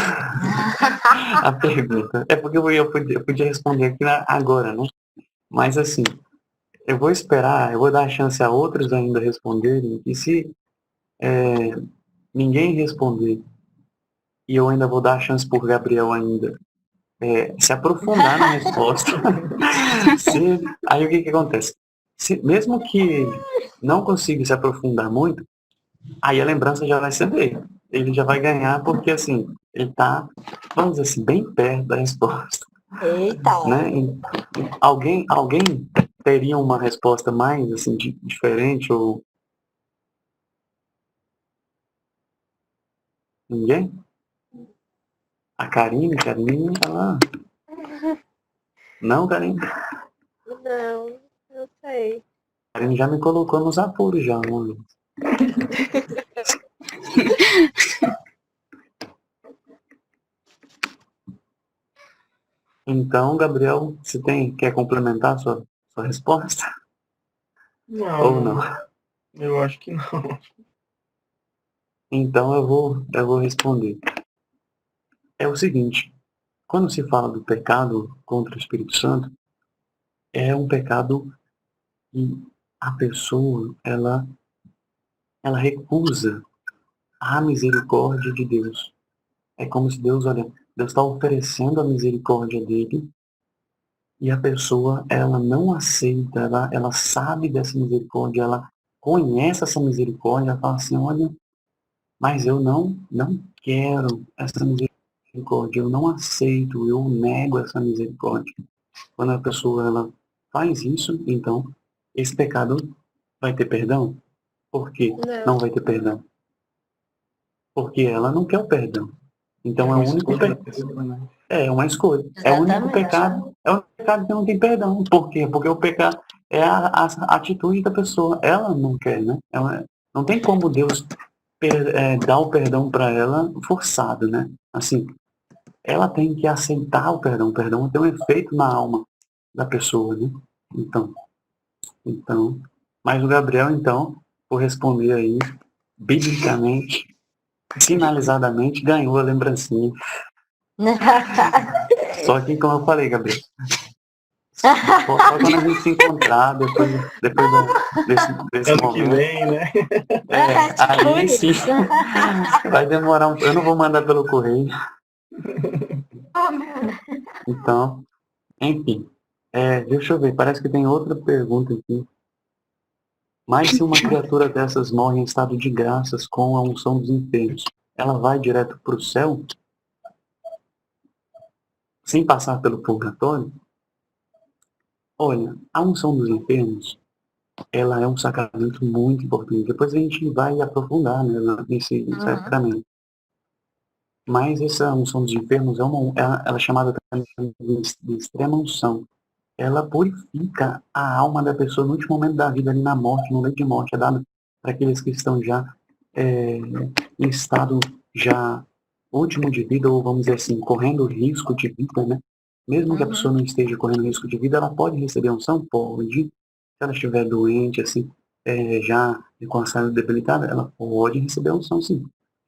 S1: a pergunta. É porque eu podia responder aqui agora, né? Mas assim, eu vou esperar, eu vou dar a chance a outros ainda responderem, e se ninguém responder, e eu ainda vou dar a chance por Gabriel ainda se aprofundar na resposta, aí o que acontece? Mesmo que não consiga se aprofundar muito, aí a lembrança já vai ser dele. Ele já vai ganhar porque, assim, ele está, vamos dizer assim, bem perto da resposta.
S2: Eita!
S1: Né? Alguém teria uma resposta mais, assim, diferente ou... Ninguém? A Karine tá lá. Não, Karine?
S4: Não sei.
S1: A Karine já me colocou nos apuros já, mano. Então, Gabriel, você quer complementar a sua resposta? Ou não?
S3: Eu acho que não.
S1: Então eu vou responder. É o seguinte, quando se fala do pecado contra o Espírito Santo, é um pecado que a pessoa, ela recusa a misericórdia de Deus. É como se Deus está oferecendo a misericórdia dele e a pessoa, ela não aceita, ela sabe dessa misericórdia, ela conhece essa misericórdia, ela fala assim, olha, mas eu não quero essa misericórdia, eu não aceito, eu nego essa misericórdia. Quando a pessoa ela faz isso, então esse pecado vai ter perdão? Por que não vai ter perdão? Porque ela não quer o perdão. Então é o único pecado. É uma escolha. É o único pecado. É o pecado que não tem perdão. Por quê? Porque o pecado é a atitude da pessoa. Ela não quer, né? Não tem como Deus dar o perdão para ela forçado, né? Assim, ela tem que aceitar o perdão. O perdão tem um efeito na alma da pessoa, né? Então, mas o Gabriel, então, por responder aí, biblicamente, finalizadamente, ganhou a lembrancinha. Só que, como eu falei, Gabriel, só quando a gente se encontrar, depois desse
S3: Ano
S1: momento.
S3: que vem, né?
S1: Aí sim, vai demorar eu não vou mandar pelo correio. Então, enfim. Deixa eu ver, parece que tem outra pergunta aqui. Mas se uma criatura dessas morre em estado de graças com a unção dos enfermos, ela vai direto para o céu? Sem passar pelo purgatório? Olha, a unção dos enfermos, ela é um sacramento muito importante. Depois a gente vai aprofundar, né, nesse sacramento. Mas essa unção dos enfermos ela é chamada também de extrema unção. Ela purifica a alma da pessoa no último momento da vida, ali na morte, no leito de morte. É dado para aqueles que estão já em estado já último de vida, ou vamos dizer assim, correndo risco de vida, né? Mesmo que a pessoa não esteja correndo risco de vida, ela pode receber unção? Pode. Se ela estiver doente, assim, já com a saúde debilitada, ela pode receber unção, sim.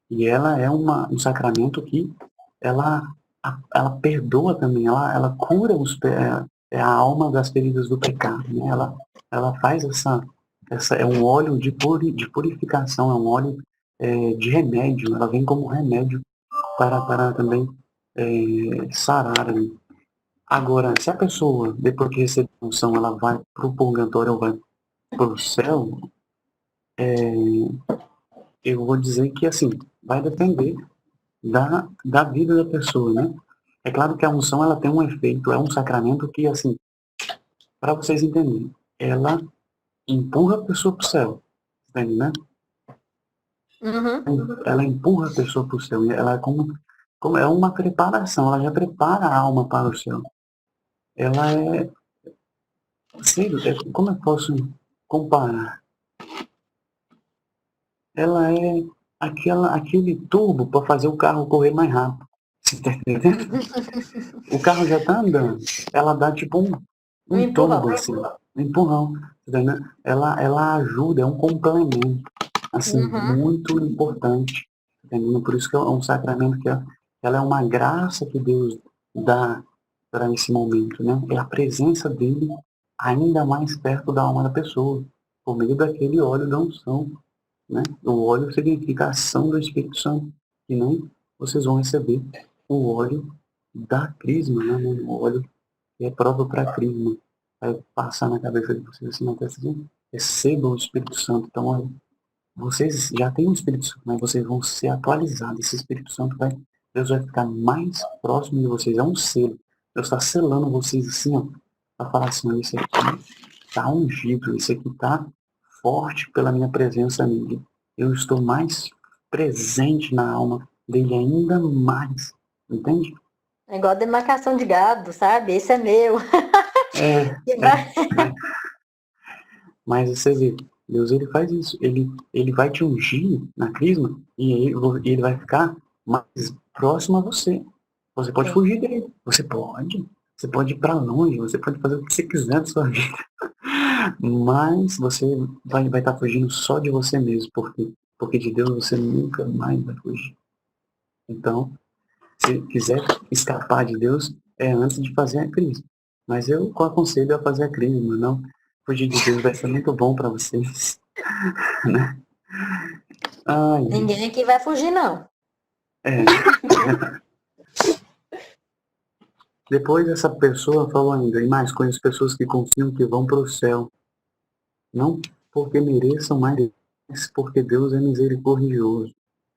S1: E ela é um sacramento que ela perdoa também, ela cura a alma das feridas do pecado, né? Ela faz é um óleo de purificação, é um óleo de remédio, ela vem como remédio para também sarar. Né? Agora, se a pessoa, depois que receber a unção, ela vai para o purgatório ou vai para o céu, eu vou dizer que, assim, vai depender da vida da pessoa, né? É claro que a unção, ela tem um efeito, é um sacramento que, assim, para vocês entenderem, ela empurra a pessoa para o céu, entende, né?
S2: Uhum.
S1: Ela empurra a pessoa para o céu, ela é como é uma preparação, ela já prepara a alma para o céu. Ela é, sei, como eu posso comparar? Ela é aquele turbo para fazer o carro correr mais rápido. Você tá entendendo? O carro já tá andando. Ela dá tipo
S2: Um
S1: um
S2: empurrão.
S1: tombo, assim, um empurrão. Tá entendendo? Ela ajuda, é um complemento, assim,
S2: Uhum.
S1: muito importante. Tá entendendo? Por isso que é um sacramento ela é uma graça que Deus dá para esse momento, né? É a presença dele ainda mais perto da alma da pessoa, por meio daquele óleo da unção, né? O óleo significa a ação do Espírito Santo, que nem vocês vão receber o óleo da crisma, né? O óleo que é próprio para crisma. Vai passar na cabeça de vocês assim, na testa assim, recebam o Espírito Santo. Então, olha, vocês já têm o Espírito Santo, mas vocês vão ser atualizados. Esse Espírito Santo Deus vai ficar mais próximo de vocês. É um selo. Deus está selando vocês assim, ó, para falar assim, ó, esse aqui está ungido, esse aqui está forte pela minha presença nele. Eu estou mais presente na alma dele ainda mais. Entende?
S2: É igual demarcação de gado, sabe? Esse é meu.
S1: É,
S2: E vai-
S1: mas você vê, Deus ele faz isso. Ele vai te ungir na crisma e aí ele vai ficar mais próximo a você. Você pode
S2: Sim.
S1: fugir dele. Você pode. Você pode ir para longe. Você pode fazer o que você quiser da sua vida. Mas você vai estar fugindo só de você mesmo. Porque de Deus você nunca mais vai fugir. Então, se quiser escapar de Deus, é antes de fazer a crise. Mas eu aconselho a fazer a crise, mas não fugir de Deus vai ser muito bom para vocês, né? Ai,
S2: Ninguém aqui vai fugir, não.
S1: é. Depois essa pessoa falou ainda, e mais conheço pessoas que confiam que vão para o céu, não porque mereçam, mas porque Deus é misericordioso.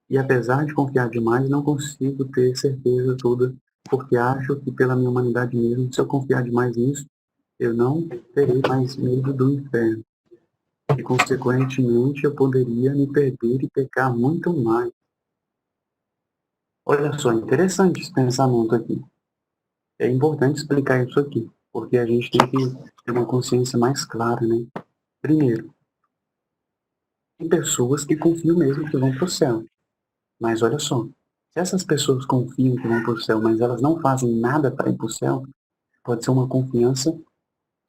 S1: E apesar de confiar demais, não consigo ter certeza toda, porque acho que pela minha humanidade mesmo, se eu confiar demais nisso, eu não terei mais medo do inferno. E, consequentemente, eu poderia me perder e pecar muito mais. Olha só, interessante esse pensamento aqui. É importante explicar isso aqui, porque a gente tem que ter uma consciência mais clara, né? Primeiro, tem pessoas que confiam mesmo que vão para o céu. Mas olha só, se essas pessoas confiam que vão para o céu, mas elas não fazem nada para ir para o céu, pode ser uma confiança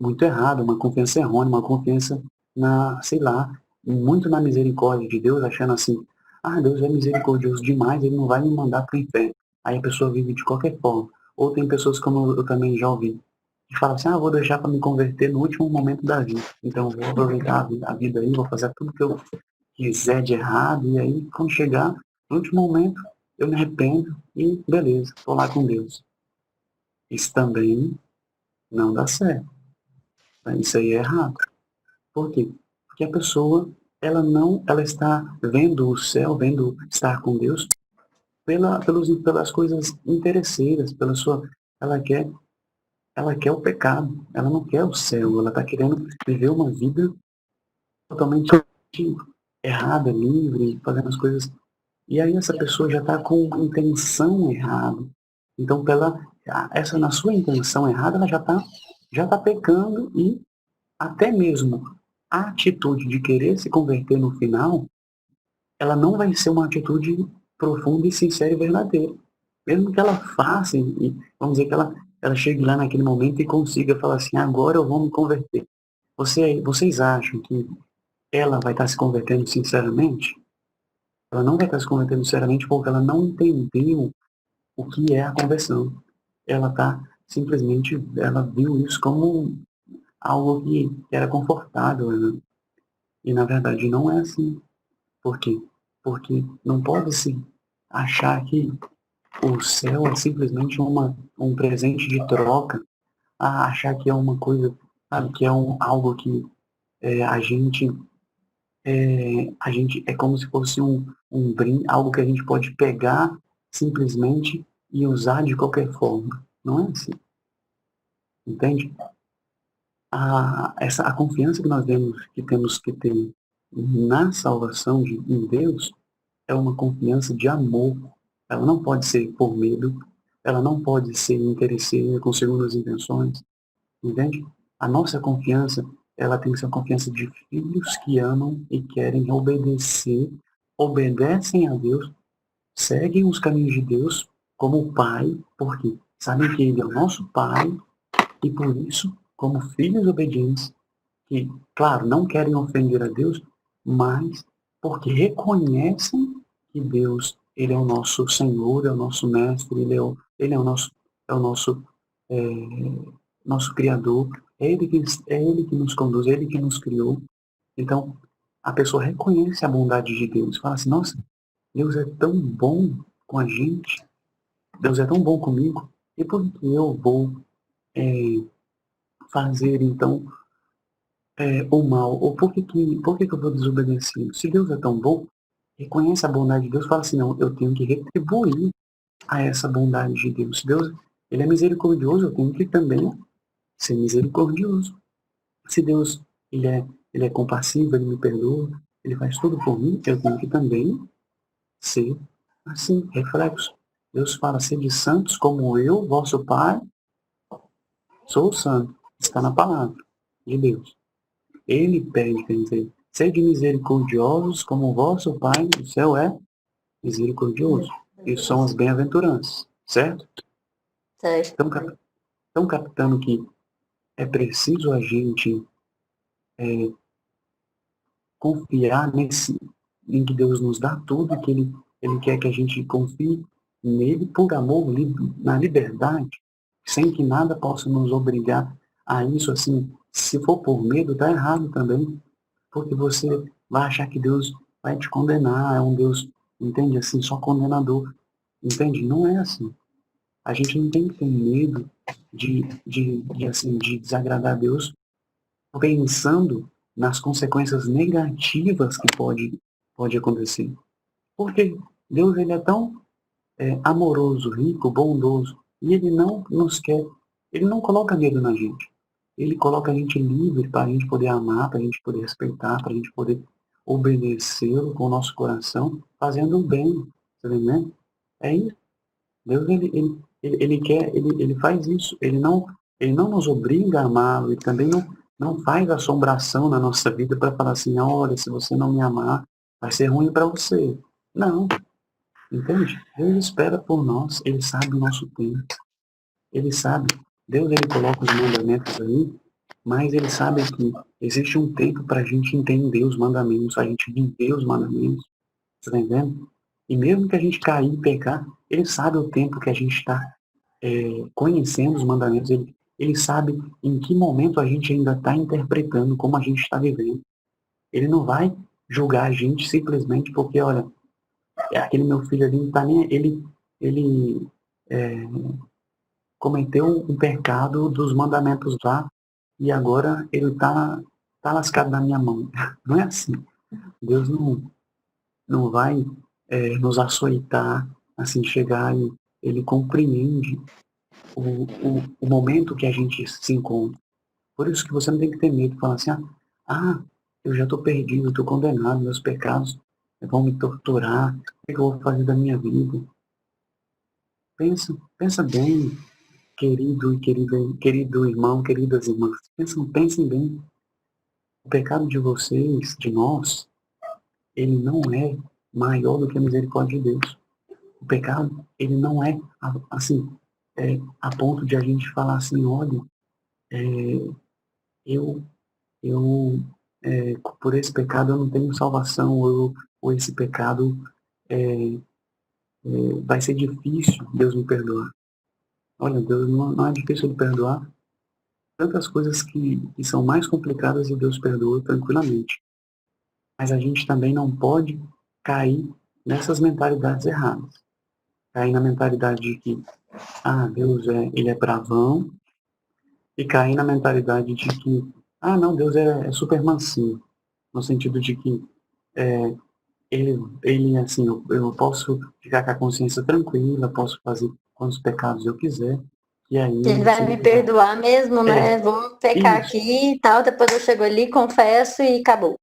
S1: muito errada, uma confiança errônea, uma confiança sei lá, muito na misericórdia de Deus, achando assim, Deus é misericordioso demais, ele não vai me mandar para o inferno. Aí a pessoa vive de qualquer forma. Ou tem pessoas como eu também já ouvi, que falam assim, vou deixar para me converter no último momento da vida. Então vou aproveitar a vida aí, vou fazer tudo que eu quiser de errado, e aí quando chegar no último momento, eu me arrependo e beleza, estou lá com Deus. Isso também não dá certo. Isso aí é errado. Por quê? Porque a pessoa, ela está vendo o céu, vendo estar com Deus pelas coisas interesseiras, ela quer, ela quer o pecado, ela não quer o céu, ela está querendo viver uma vida totalmente errada, livre, fazendo as coisas. E aí essa pessoa já está com uma intenção errada. Então, na sua intenção errada, ela já tá pecando e até mesmo a atitude de querer se converter no final, ela não vai ser uma atitude profunda e sincera e verdadeira. Mesmo que ela faça, e vamos dizer que ela chegue lá naquele momento e consiga falar assim, agora eu vou me converter. Vocês acham que ela vai estar se convertendo sinceramente? Ela não vai estar se convertendo sinceramente porque ela não entendeu o que é a conversão. Ela ela viu isso como algo que era confortável, né? E na verdade não é assim. Por quê? Porque não pode se achar que o céu é simplesmente um presente de troca, achar que é uma coisa, sabe, que é algo que a gente a gente é como se fosse um brinde, algo que a gente pode pegar simplesmente e usar de qualquer forma. Não é assim. Entende? A confiança que nós temos que ter na salvação em Deus é uma confiança de amor. Ela não pode ser por medo, ela não pode ser interesseira, com segundas intenções, entende? A nossa confiança, ela tem que ser uma confiança de filhos que amam e querem obedecer, obedecem a Deus, seguem os caminhos de Deus como Pai, porque sabem que Ele é o nosso Pai, e por isso, como filhos obedientes, que, claro, não querem ofender a Deus, mas porque reconhecem que Deus, Ele é o nosso Senhor, é o nosso Mestre, Ele é o nosso, é, nosso Criador, é Ele que nos conduz, é Ele que nos criou. Então, a pessoa reconhece a bondade de Deus, fala assim, nossa, Deus é tão bom com a gente, Deus é tão bom comigo, e por que eu vou fazer, então, o mal? Ou por que eu vou desobedecer? Se Deus é tão bom, reconhece a bondade de Deus, fala assim, não, eu tenho que retribuir a essa bondade de Deus. Se Deus, Ele é misericordioso, eu tenho que também ser misericordioso. Se Deus, ele é compassivo, Ele me perdoa, Ele faz tudo por mim, eu tenho que também ser assim, reflexo. Deus fala, sede santos como eu, vosso Pai, sou santo. Está na palavra de Deus. Ele pede, quer dizer, sede misericordiosos como o vosso Pai do céu é misericordioso. Isso são as bem-aventuranças, certo?
S2: Certo.
S1: Estão captando que é preciso a gente confiar em que Deus nos dá tudo, que ele quer que a gente confie nele por amor, na liberdade, sem que nada possa nos obrigar a isso, assim, se for por medo, está errado também, porque você vai achar que Deus vai te condenar, é um Deus, entende, assim, só condenador, entende? Não é assim. A gente não tem que ter medo de desagradar a Deus pensando nas consequências negativas que pode acontecer. Porque Deus, ele é tão amoroso, rico, bondoso, e ele não nos quer, ele não coloca medo na gente. Ele coloca a gente livre para a gente poder amar, para a gente poder respeitar, para a gente poder obedecê-lo com o nosso coração, fazendo o bem. Tá vendo? É isso. Deus, ele quer, ele faz isso. Ele não nos obriga a amá-lo. Ele também não faz assombração na nossa vida para falar assim, olha, se você não me amar, vai ser ruim para você. Não. Entende? Deus espera por nós. Ele sabe o nosso tempo. Ele sabe. Deus, ele coloca os mandamentos aí, mas ele sabe que existe um tempo para a gente entender os mandamentos, a gente viver os mandamentos. Tá entendendo? E mesmo que a gente cair e pecar, ele sabe o tempo que a gente está conhecendo os mandamentos. Ele sabe em que momento a gente ainda está interpretando, como a gente está vivendo. Ele não vai julgar a gente simplesmente porque, olha, aquele meu filho ali não tá nem. Ele cometeu um pecado dos mandamentos lá e agora ele tá lascado na minha mão. Não é assim. Deus não vai nos açoitar, assim, chegar e ele compreende o momento que a gente se encontra. Por isso que você não tem que ter medo de falar assim, eu já estou perdido, estou condenado, meus pecados vão me torturar, o que eu vou fazer da minha vida? Pensa bem, querido e querido irmão, queridas irmãs. Pensem bem. O pecado de vocês, de nós, ele não é maior do que a misericórdia de Deus. O pecado, ele não é, assim, a ponto de a gente falar assim, olha, eu, eu por esse pecado eu não tenho salvação, ou esse pecado vai ser difícil Deus me perdoar. Olha, Deus não é difícil de perdoar. Tantas coisas que são mais complicadas e Deus perdoa tranquilamente. Mas a gente também não pode cair nessas mentalidades erradas. Cair na mentalidade de que, Deus ele é bravão, e cair na mentalidade de que, não, Deus é super mansinho, no sentido de que ele assim, eu posso ficar com a consciência tranquila, posso fazer quantos pecados eu quiser, e
S2: Ele
S1: aí,
S2: vai me perdoar mesmo, né? Vou pecar
S1: isso.
S2: aqui e tal, depois eu chego ali, confesso e acabou.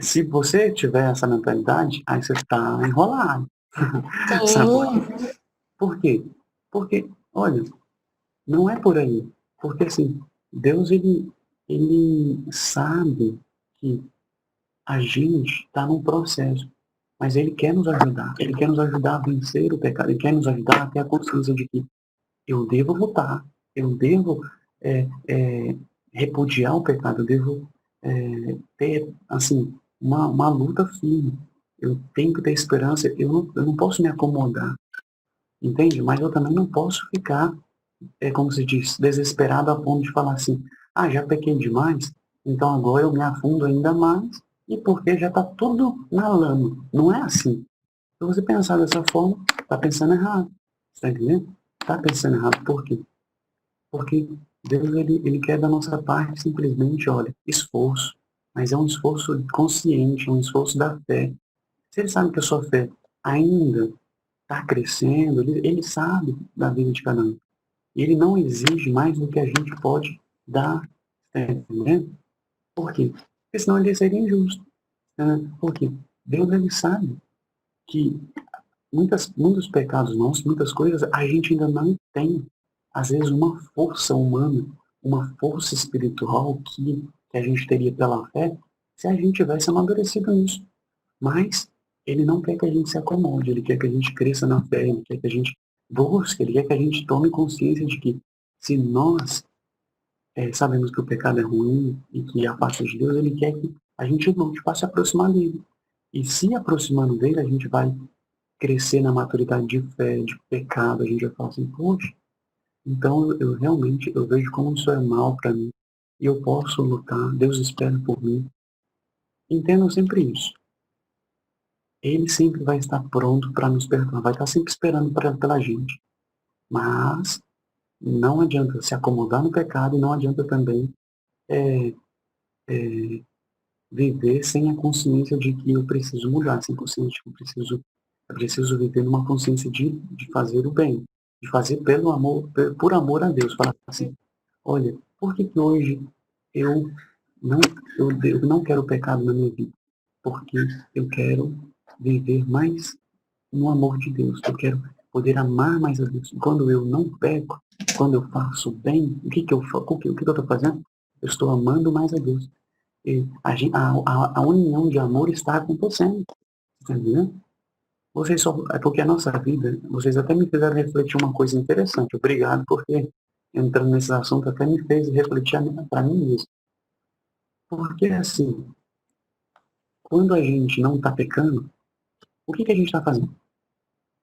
S1: Se você tiver essa mentalidade, aí você está enrolado. Sabe por quê?
S2: Sim,
S1: Por quê? Porque, olha, não é por aí. Porque, assim, Deus, ele sabe que a gente está num processo, mas ele quer nos ajudar. Ele quer nos ajudar a vencer o pecado. Ele quer nos ajudar a ter a consciência de que eu devo lutar, eu devo é, é, repudiar o pecado, eu devo ter, assim, uma luta firme. Eu tenho que ter esperança, eu não posso me acomodar, entende? Mas eu também não posso ficar, como se diz, desesperado a ponto de falar assim, já pequei demais, então agora eu me afundo ainda mais, e porque já está tudo na lama. Não é assim. Se você pensar dessa forma, está pensando errado. Está entendendo? Está pensando errado. Por quê? Porque Deus, ele quer da nossa parte simplesmente, olha, esforço. Mas é um esforço consciente, um esforço da fé. Se ele sabe que a sua fé ainda está crescendo, ele sabe da vida de cada um. E ele não exige mais do que a gente pode dar. Tá entendendo? Por quê? Porque senão ele seria injusto. Né? Porque Deus, ele sabe que muitos pecados nossos, muitas coisas, a gente ainda não tem, às vezes, uma força humana, uma força espiritual que a gente teria pela fé se a gente tivesse amadurecido nisso. Mas ele não quer que a gente se acomode, ele quer que a gente cresça na fé, ele quer que a gente busque, ele quer que a gente tome consciência de que se nós sabemos que o pecado é ruim e que a parte de Deus, ele quer que a gente lute para se aproximar dele. E se aproximando dele, a gente vai crescer na maturidade de fé, de pecado, a gente vai falar assim, poxa, então eu realmente, eu vejo como isso é mal para mim, e eu posso lutar, Deus espera por mim. Entendam sempre isso. Ele sempre vai estar pronto para nos perdoar, vai estar sempre esperando pela gente. Mas não adianta se acomodar no pecado e não adianta também é, viver sem a consciência de que eu preciso mudar, sem consciência de que eu preciso viver numa consciência de fazer o bem, de fazer pelo amor, por amor a Deus. Falar assim, olha, por que que hoje eu não, eu não quero pecado na minha vida? Porque eu quero viver mais no amor de Deus. Eu quero poder amar mais a Deus. Quando eu não peco, quando eu faço bem, o que eu estou fazendo? Eu estou amando mais a Deus. E a união de amor está acontecendo. Entendeu? Vocês só, é porque a nossa vida, vocês até me fizeram refletir uma coisa interessante. Obrigado, porque entrando nesse assunto até me fez refletir para mim mesmo. Porque assim, quando a gente não está pecando, o que a gente está fazendo?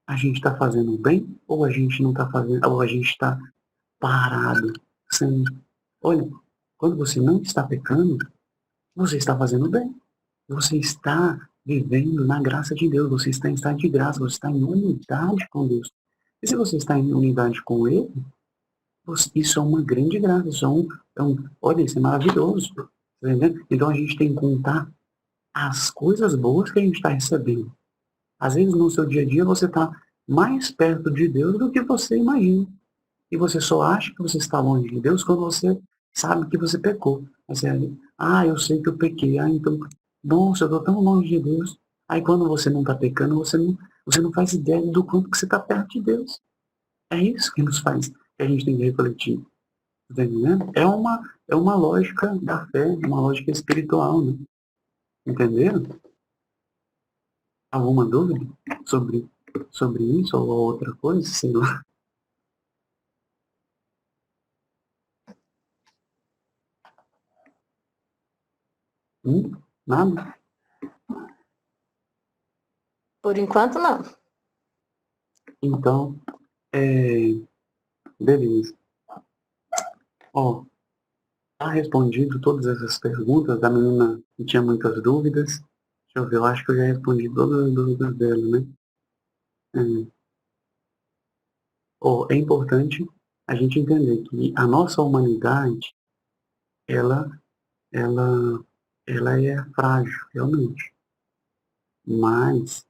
S1: A gente está fazendo o bem ou a gente não está fazendo, ou a gente está parado, sem. Olha, quando você não está pecando, você está fazendo bem. Você está vivendo na graça de Deus. Você está em estado de graça. Você está em unidade com Deus. E se você está em unidade com Ele, isso é uma grande graça. Olha, isso é maravilhoso. Tá entendendo? Então a gente tem que contar as coisas boas que a gente está recebendo. Às vezes no seu dia a dia você está mais perto de Deus do que você imagina. E você só acha que você está longe de Deus quando você sabe que você pecou. Mas eu sei que eu pequei. Então, nossa, eu estou tão longe de Deus. Aí quando você não está pecando, você não faz ideia do quanto que você está perto de Deus. É isso que nos faz, que a gente tem que refletir. Tá entendendo? É uma lógica da fé, uma lógica espiritual, né? Entenderam? Alguma dúvida sobre isso ou outra coisa? Sei lá. Nada?
S2: por enquanto não.
S1: Então, beleza. Ó, tá respondido todas essas perguntas da menina que tinha muitas dúvidas. Deixa eu ver, eu acho que eu já respondi todas as dúvidas dela, né? É, ó, é importante a gente entender que a nossa humanidade, ela, ela, ela é frágil, realmente. Mas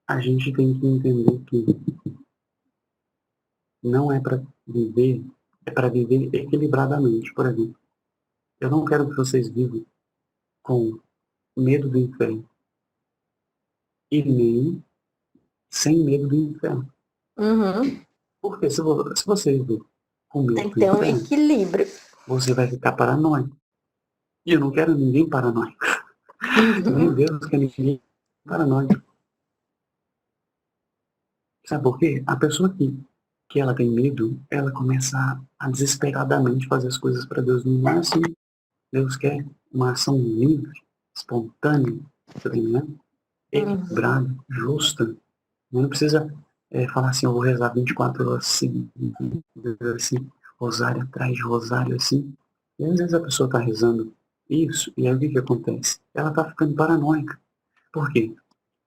S1: a gente tem que entender que não é para viver, é para viver equilibradamente. Por exemplo, eu não quero que vocês vivam com medo do inferno e nem sem medo do inferno.
S2: Uhum.
S1: Porque se você viver com medo
S2: Tem que
S1: do
S2: ter um
S1: inferno,
S2: equilíbrio.
S1: você vai ficar paranoico. E eu não quero ninguém paranoico. Nem
S2: Uhum.
S1: Deus quer ninguém paranoico. Sabe por quê? A pessoa que ela tem medo, ela começa a desesperadamente fazer as coisas para Deus. Não é assim. Deus quer uma ação livre, espontânea, tá entendendo?
S2: Uhum.
S1: Equilibrada, justa. Não precisa falar assim, eu vou rezar 24 horas assim, rosário atrás de rosário assim. E às vezes a pessoa está rezando isso, e aí o que, que acontece? Ela está ficando paranoica. Por quê?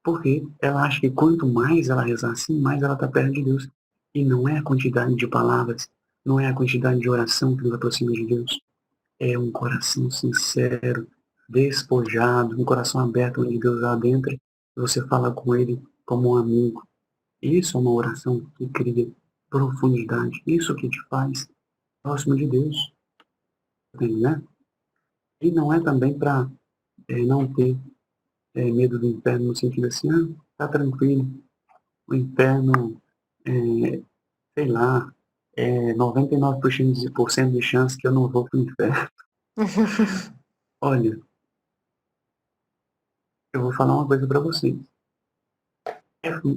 S1: Porque ela acha que quanto mais ela rezar assim, mais ela está perto de Deus. E não é a quantidade de palavras, não é a quantidade de oração que nos aproxima de Deus. É um coração sincero, despojado, um coração aberto onde Deus adentra e você fala com Ele como um amigo. Isso é uma oração que cria profundidade. Isso que te faz próximo de Deus. Entende, né? E não é também para não ter medo do inferno no sentido assim, tá tranquilo, o inferno, é, sei lá, 99% de chance que eu não vou para o inferno. Olha, eu vou falar uma coisa para vocês.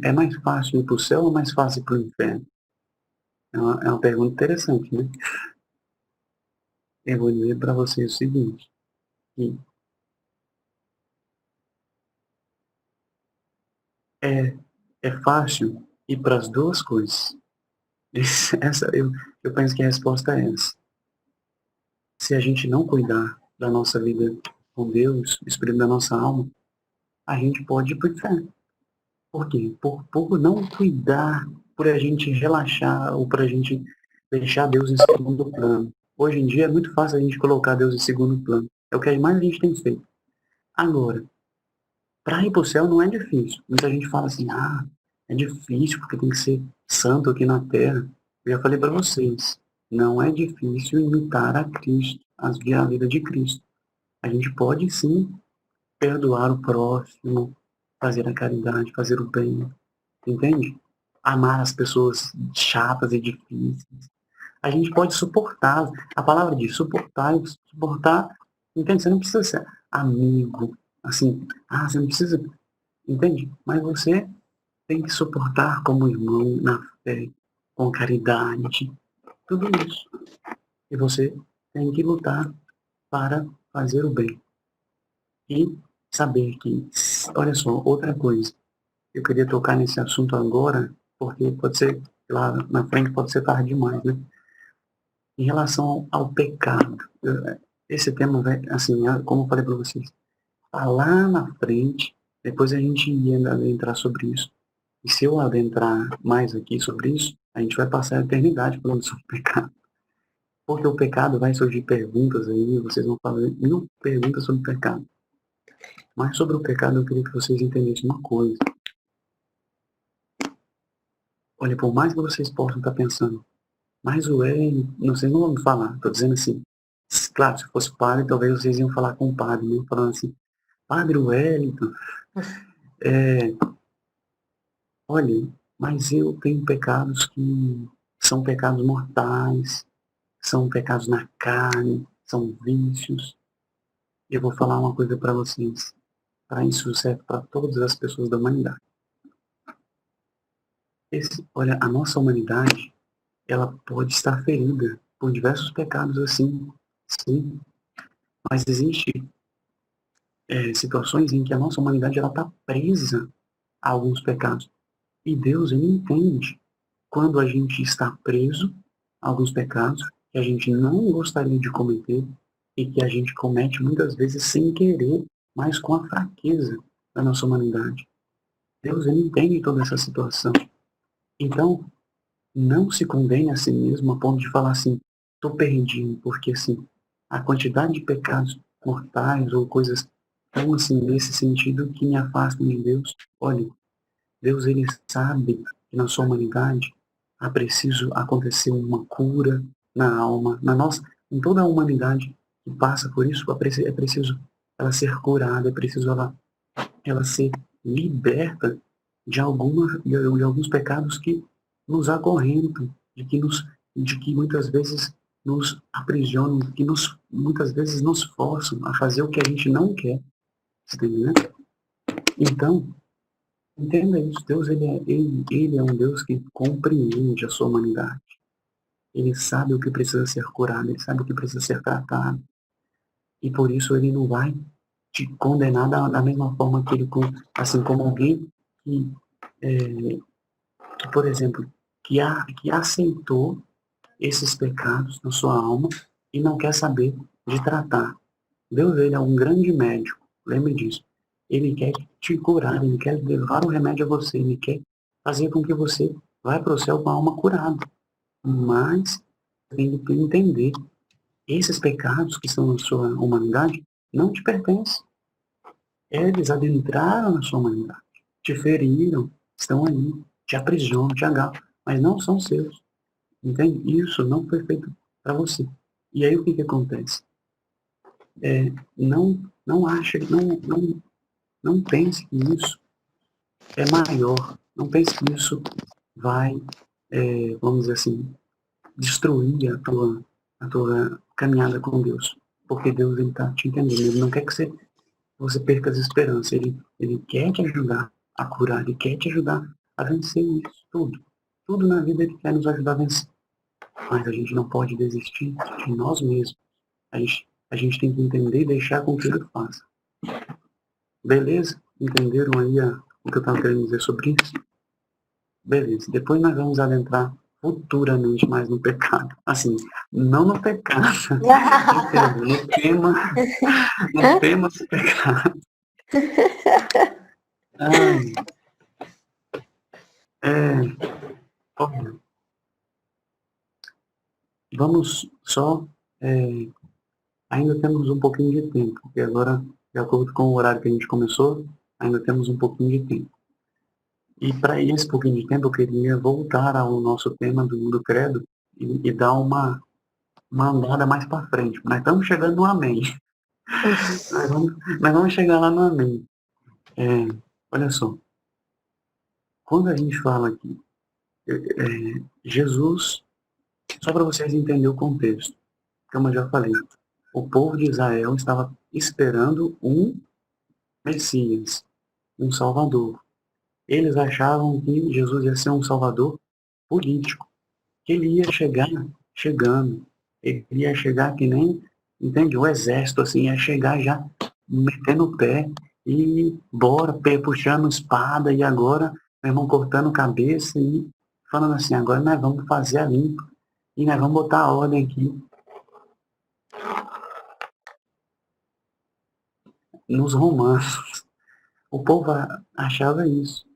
S1: É mais fácil ir para o céu ou mais fácil ir para o inferno? É uma pergunta interessante, né? Eu vou dizer para vocês o seguinte, que é, é fácil ir para as duas coisas. Eu penso que a resposta é essa. Se a gente não cuidar da nossa vida com Deus, o espírito da nossa alma, a gente pode ir para o inferno. Por quê? Por não cuidar, por a gente relaxar ou por a gente deixar Deus em segundo plano. Hoje em dia é muito fácil a gente colocar Deus em segundo plano. É o que mais a gente tem feito. Agora, para ir para o céu não é difícil. Muita gente fala assim, é difícil porque tem que ser santo aqui na terra. Eu já falei para vocês, não é difícil imitar a Cristo, a vida de Cristo. A gente pode sim perdoar o próximo, fazer a caridade, fazer o bem, entende? Amar as pessoas chatas e difíceis. A gente pode suportar. A palavra diz suportar, entende? Você não precisa ser amigo, assim, você não precisa, entende? Mas você tem que suportar como irmão na fé, com caridade, tudo isso. E você tem que lutar para fazer o bem. E saber que, olha só, outra coisa, eu queria tocar nesse assunto agora, porque pode ser, lá na frente pode ser tarde demais, né? Em relação ao pecado, esse tema, assim, como eu falei para vocês, tá lá na frente, depois a gente ia adentrar sobre isso. E se eu adentrar mais aqui sobre isso, a gente vai passar a eternidade falando sobre o pecado. Porque o pecado vai surgir perguntas aí, vocês vão fazer mil perguntas sobre o pecado. Mas sobre o pecado eu queria que vocês entendessem uma coisa. Olha, por mais que vocês possam estar pensando, mas o L, não, vocês não vão me falar, estou dizendo assim, claro, se fosse padre, talvez vocês iam falar com o padre, né? Falando assim, Padre Wellington, é, olha, mas eu tenho pecados que são pecados mortais, são pecados na carne, são vícios. Eu vou falar uma coisa para vocês, para isso serve para todas as pessoas da humanidade. Olha, a nossa humanidade, ela pode estar ferida por diversos pecados assim, sim, mas existe situações em que a nossa humanidade ela está presa a alguns pecados. E Deus, ele entende quando a gente está preso a alguns pecados que a gente não gostaria de cometer e que a gente comete muitas vezes sem querer, mas com a fraqueza da nossa humanidade. Deus, ele entende toda essa situação. Então, não se condene a si mesmo a ponto de falar assim, estou perdido, porque assim, a quantidade de pecados mortais ou coisas tão assim, nesse sentido, que me afastam de Deus. Olha, Deus, ele sabe que na sua humanidade há preciso acontecer uma cura na alma, na nossa, em toda a humanidade que passa por isso, é preciso ela ser curada, é preciso ela ser liberta de alguns pecados que nos acorrentam, de que muitas vezes nos aprisionam, que muitas vezes nos forçam a fazer o que a gente não quer. Entendeu? Então, entenda isso. Deus, ele é um Deus que compreende a sua humanidade. Ele sabe o que precisa ser curado, ele sabe o que precisa ser tratado. E por isso ele não vai te condenar da mesma forma que assim como alguém que, por exemplo, que aceitou esses pecados na sua alma e não quer saber de tratar. Deus, ele é um grande médico, lembre disso. Ele quer te curar, ele quer levar o remédio a você, ele quer fazer com que você vá para o céu com a alma curada. Mas tem que entender, esses pecados que estão na sua humanidade não te pertencem. Eles adentraram na sua humanidade, te feriram, estão aí, te aprisionam, te agarram, mas não são seus. Entende? Isso não foi feito para você. E aí o que acontece? Não ache, não pense que isso é maior. Não pense que isso vai, vamos dizer assim, destruir a tua caminhada com Deus. Porque Deus está te entendendo. Ele não quer que você perca as esperanças. Ele quer te ajudar a curar. Ele quer te ajudar a vencer isso tudo. Tudo na vida ele quer nos ajudar a vencer. Mas a gente não pode desistir de nós mesmos. A gente tem que entender e deixar com que ele faça. Beleza? Entenderam aí o que eu estava querendo dizer sobre isso? Beleza. Depois nós vamos adentrar futuramente mais no pecado. Assim, não no pecado. no tema do pecado. Olha, vamos só... ainda temos um pouquinho de tempo, porque agora, de acordo com o horário que a gente começou, ainda temos um pouquinho de tempo. E para esse pouquinho de tempo, eu queria voltar ao nosso tema do credo e dar uma andada mais para frente. Nós estamos chegando no amém. nós vamos chegar lá no amém. Olha só. Quando a gente fala aqui, Jesus, só para vocês entenderem o contexto, como eu já falei, o povo de Israel estava esperando um Messias, um Salvador. Eles achavam que Jesus ia ser um Salvador político, que ele ia chegar chegando, ele ia chegar que nem, entende, o exército, assim, ia chegar já metendo o pé e bora, puxando espada, e agora, meu irmão, cortando cabeça e falando assim, agora nós vamos fazer a limpa e nós vamos botar a ordem aqui nos romanos. O povo achava isso,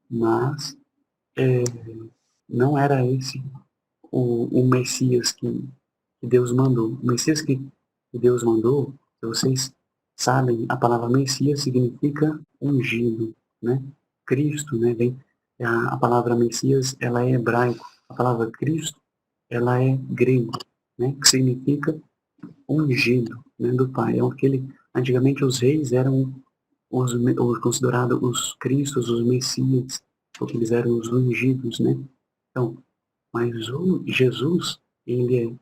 S1: mas não era esse o Messias que Deus mandou. O Messias que Deus mandou, vocês sabem, a palavra Messias significa ungido, né? Cristo, né? Vem, a palavra Messias, ela é hebraico. A palavra Cristo, ela é grego, né? Que significa ungido, né? Do Pai. Antigamente os reis eram os considerados os Cristos, os Messias, porque eles eram os ungidos, né? Então, mas o Jesus,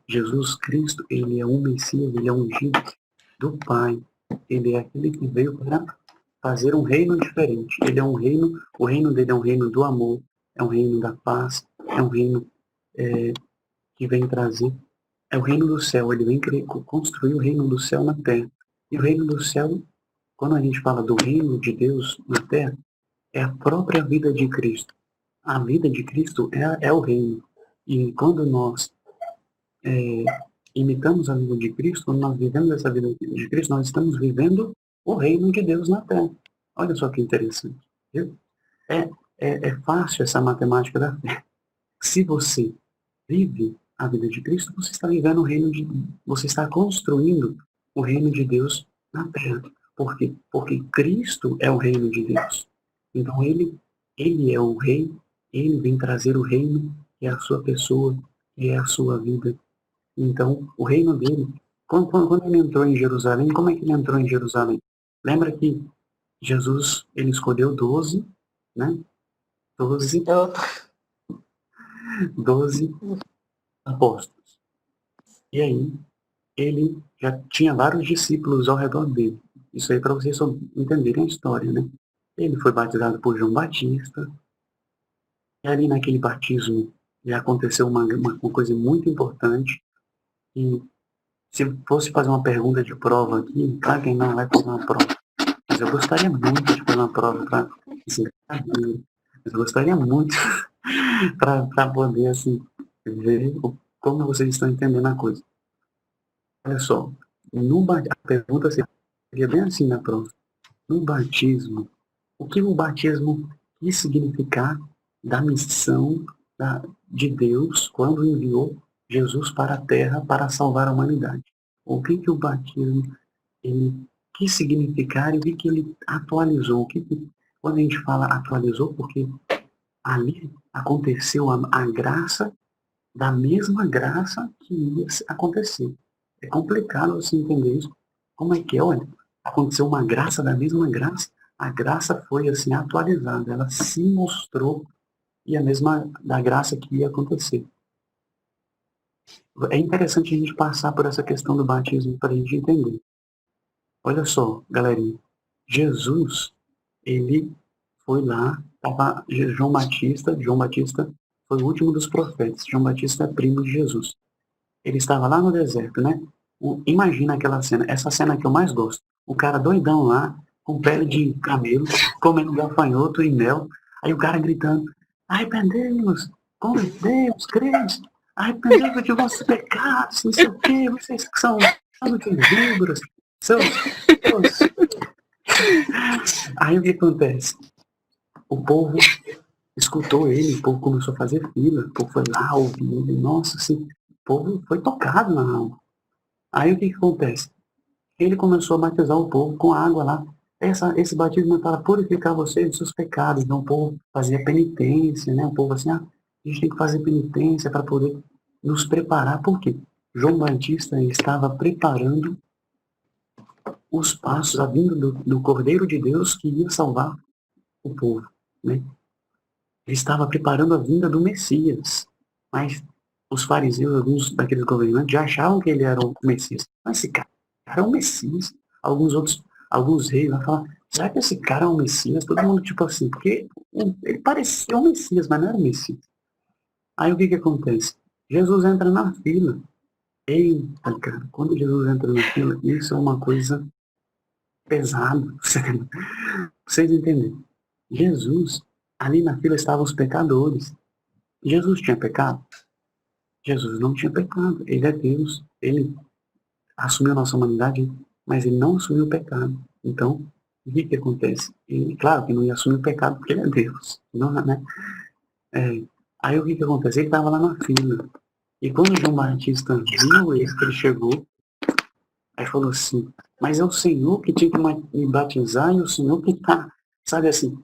S1: Jesus Cristo, ele é um Messias, ele é ungido do Pai. Ele é aquele que veio para fazer um reino diferente. Ele é um reino, o reino dele é um reino do amor, é um reino da paz, é um reino que vem trazer, é o reino do céu, ele vem construir o reino do céu na terra. E o reino do céu, quando a gente fala do reino de Deus na terra, é a própria vida de Cristo. A vida de Cristo é o reino. E quando nós imitamos a vida de Cristo, quando nós vivemos essa vida de Cristo, nós estamos vivendo o reino de Deus na terra. Olha só que interessante. Viu? É fácil essa matemática da fé. Se você vive a vida de Cristo, você está vivendo você está construindo o reino de Deus na terra. Por quê? Porque Cristo é o reino de Deus. Então ele é o rei, ele vem trazer o reino, que é a sua pessoa, que é a sua vida. Então, o reino dele, quando ele entrou em Jerusalém, como é que ele entrou em Jerusalém? Lembra que Jesus, ele escolheu 12, né? 12,
S2: Eu,
S1: 12 apóstolos. E aí, ele já tinha vários discípulos ao redor dele. Isso aí para vocês entenderem a história, né? Ele foi batizado por João Batista. E ali naquele batismo já aconteceu uma coisa muito importante. E se fosse fazer uma pergunta de prova aqui, claro que não vai fazer uma prova. Mas eu gostaria muito de fazer uma prova para assim, mas eu gostaria muito para poder assim, ver como vocês estão entendendo a coisa. Olha só, a pergunta seria bem assim na prova. No batismo, o que o batismo quis significar da missão de Deus quando enviou Jesus para a Terra para salvar a humanidade? O que o batismo ele quis significar e o que ele atualizou? Quando a gente fala atualizou, porque ali aconteceu a graça da mesma graça que ia acontecer. É complicado você entender isso. Como é que é? Olha, aconteceu uma graça da mesma graça, a graça foi assim atualizada, ela se mostrou e a mesma da graça que ia acontecer. É interessante a gente passar por essa questão do batismo para a gente entender. Olha só, galerinha, Jesus, ele foi lá, estava João Batista foi o último dos profetas, João Batista é primo de Jesus. Ele estava lá no deserto, né? Imagina aquela cena, essa cena que eu mais gosto. O cara doidão lá, com pele de camelo, comendo gafanhoto e mel. Aí o cara gritando, arrependemos, convertemos, crentes, arrependemos de vossos pecados, não sei o quê, vocês que são de víboras, seus... Aí o que acontece? O povo escutou ele, o povo começou a fazer fila, o povo foi lá ouvir ele, nossa, assim, o povo foi tocado na alma. Aí o que acontece? Ele começou a batizar o povo com água lá. Esse batismo é para purificar vocês dos seus pecados. Então o povo fazia penitência, né? O povo assim, a gente tem que fazer penitência para poder nos preparar. Por quê? João Batista estava preparando os passos, a vinda do Cordeiro de Deus que ia salvar o povo, né? Ele estava preparando a vinda do Messias. Mas os fariseus, alguns daqueles governantes, já achavam que ele era o Messias. Mas esse cara é o Messias. Alguns reis vão falar, será que esse cara é o Messias? Todo mundo tipo assim, porque ele parecia o Messias, mas não era o Messias. Aí o que acontece? Jesus entra na fila. Eita, cara, quando Jesus entra na fila, isso é uma coisa pesada. Vocês entenderam? Jesus, ali na fila estavam os pecadores. Jesus tinha pecado? Jesus não tinha pecado. Ele é Deus. Ele assumiu a nossa humanidade, mas ele não assumiu o pecado. Então, o que acontece? Ele, claro que não ia assumir o pecado porque ele é Deus. Não, né? Aí o que acontece? Ele estava lá na fila. E quando João Batista viu ele, que ele chegou, aí falou assim, mas é o Senhor que tinha que me batizar e o Senhor que está, sabe assim,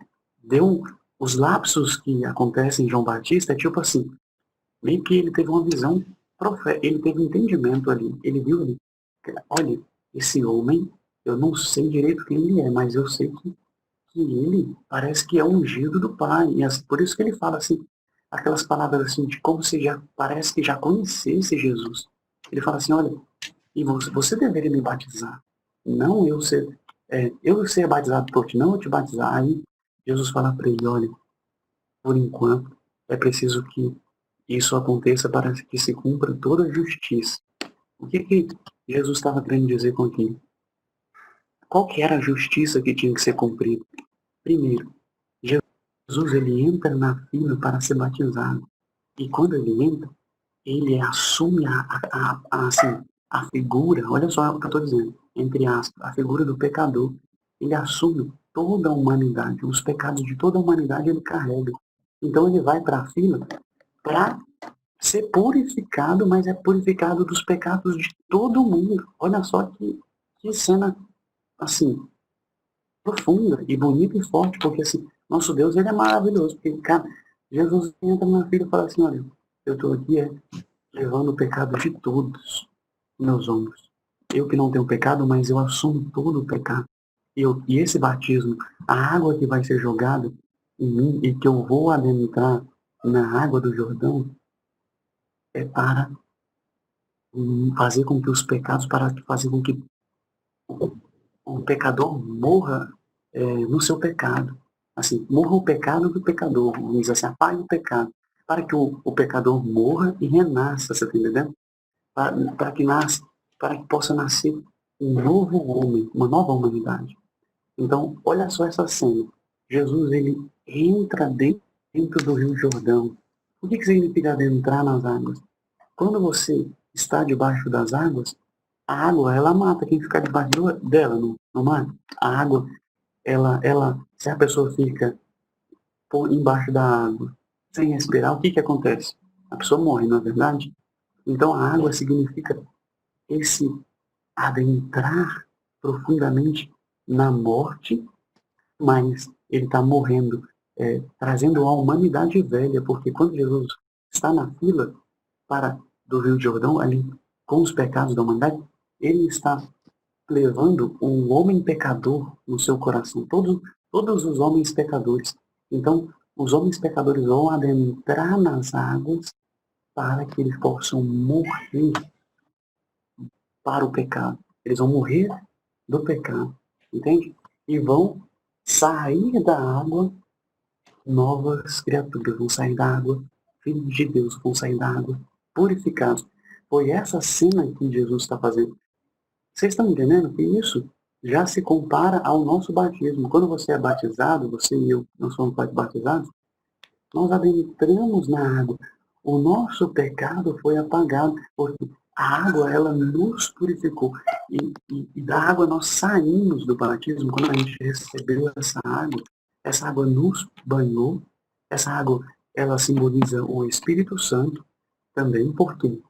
S1: os lapsos que acontecem em João Batista, é tipo assim, meio que ele teve uma visão profética, ele teve um entendimento ali, ele viu ali, olha, esse homem, eu não sei direito quem ele é, mas eu sei que ele parece que é ungido do Pai, e assim, por isso que ele fala assim, aquelas palavras assim, de como se já, parece que já conhecesse Jesus. Ele fala assim, olha, e você deveria me batizar, não eu ser batizado por ti, não eu te batizar. Aí Jesus fala para ele, olha, por enquanto, é preciso que isso aconteça para que se cumpra toda a justiça. O que Jesus estava querendo dizer com aquilo? Qual que era a justiça que tinha que ser cumprida? Primeiro, Jesus ele entra na fila para ser batizado. E quando ele entra, ele assume assim, a figura, olha só o que eu estou dizendo, entre aspas, a figura do pecador. Ele assume toda a humanidade, os pecados de toda a humanidade ele carrega. Então ele vai para a fila para ser purificado, mas é purificado dos pecados de todo mundo. Olha só que cena assim, profunda e bonita e forte, porque assim, nosso Deus, ele é maravilhoso, porque, cara, Jesus entra na filha e fala assim, olha, eu estou aqui levando o pecado de todos nos meus ombros. Eu que não tenho pecado, mas eu assumo todo o pecado. E esse batismo, a água que vai ser jogada em mim e que eu vou adentrar na água do Jordão, é para fazer com que os pecados, para fazer com que o pecador morra no seu pecado. Assim, morra o pecado do pecador, vamos dizer assim, apague o pecado, para que o pecador morra e renasça, você está entendendo? Para que nasça, para que possa nascer um novo homem, uma nova humanidade. Então, olha só essa cena. Jesus, ele entra dentro do Rio Jordão. O que significa adentrar nas águas? Quando você está debaixo das águas, a água, ela mata quem ficar debaixo dela, não mata? A água, se a pessoa fica embaixo da água, sem respirar, o que acontece? A pessoa morre, não é verdade? Então, a água significa esse adentrar profundamente na morte, mas ele está morrendo, trazendo a humanidade velha, porque quando Jesus está na fila do Rio Jordão, ali com os pecados da humanidade, ele está levando um homem pecador no seu coração, todos os homens pecadores. Então, os homens pecadores vão adentrar nas águas para que eles possam morrer para o pecado. Eles vão morrer do pecado, entende? E vão sair da água novas criaturas, vão sair da água filhos de Deus, vão sair da água purificados. Foi essa cena que Jesus está fazendo. Vocês estão entendendo que isso já se compara ao nosso batismo. Quando você é batizado, você e eu, nós somos batizados, nós adentramos na água. O nosso pecado foi apagado, porque a água, ela nos purificou. E da água nós saímos do batismo, quando a gente recebeu essa água nos banhou, essa água, ela simboliza o Espírito Santo também, porque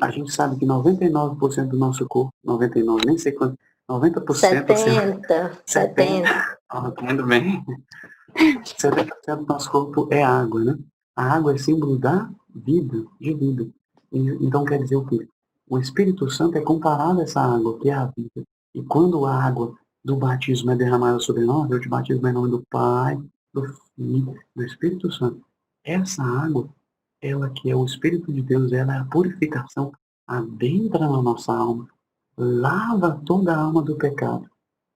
S1: a gente sabe que 99% do nosso corpo, 99, nem sei quanto, 90%...
S2: 70%.
S1: Tudo bem. 70% do nosso corpo é água, né? A água é símbolo da vida, de vida. Então quer dizer o quê? O Espírito Santo é comparado a essa água, que é a vida. E quando a água do batismo é derramada sobre nós, eu te batismo em nome do Pai, do Filho, do Espírito Santo. Essa água, ela que é o Espírito de Deus, ela é a purificação, adentra na nossa alma, lava toda a alma do pecado.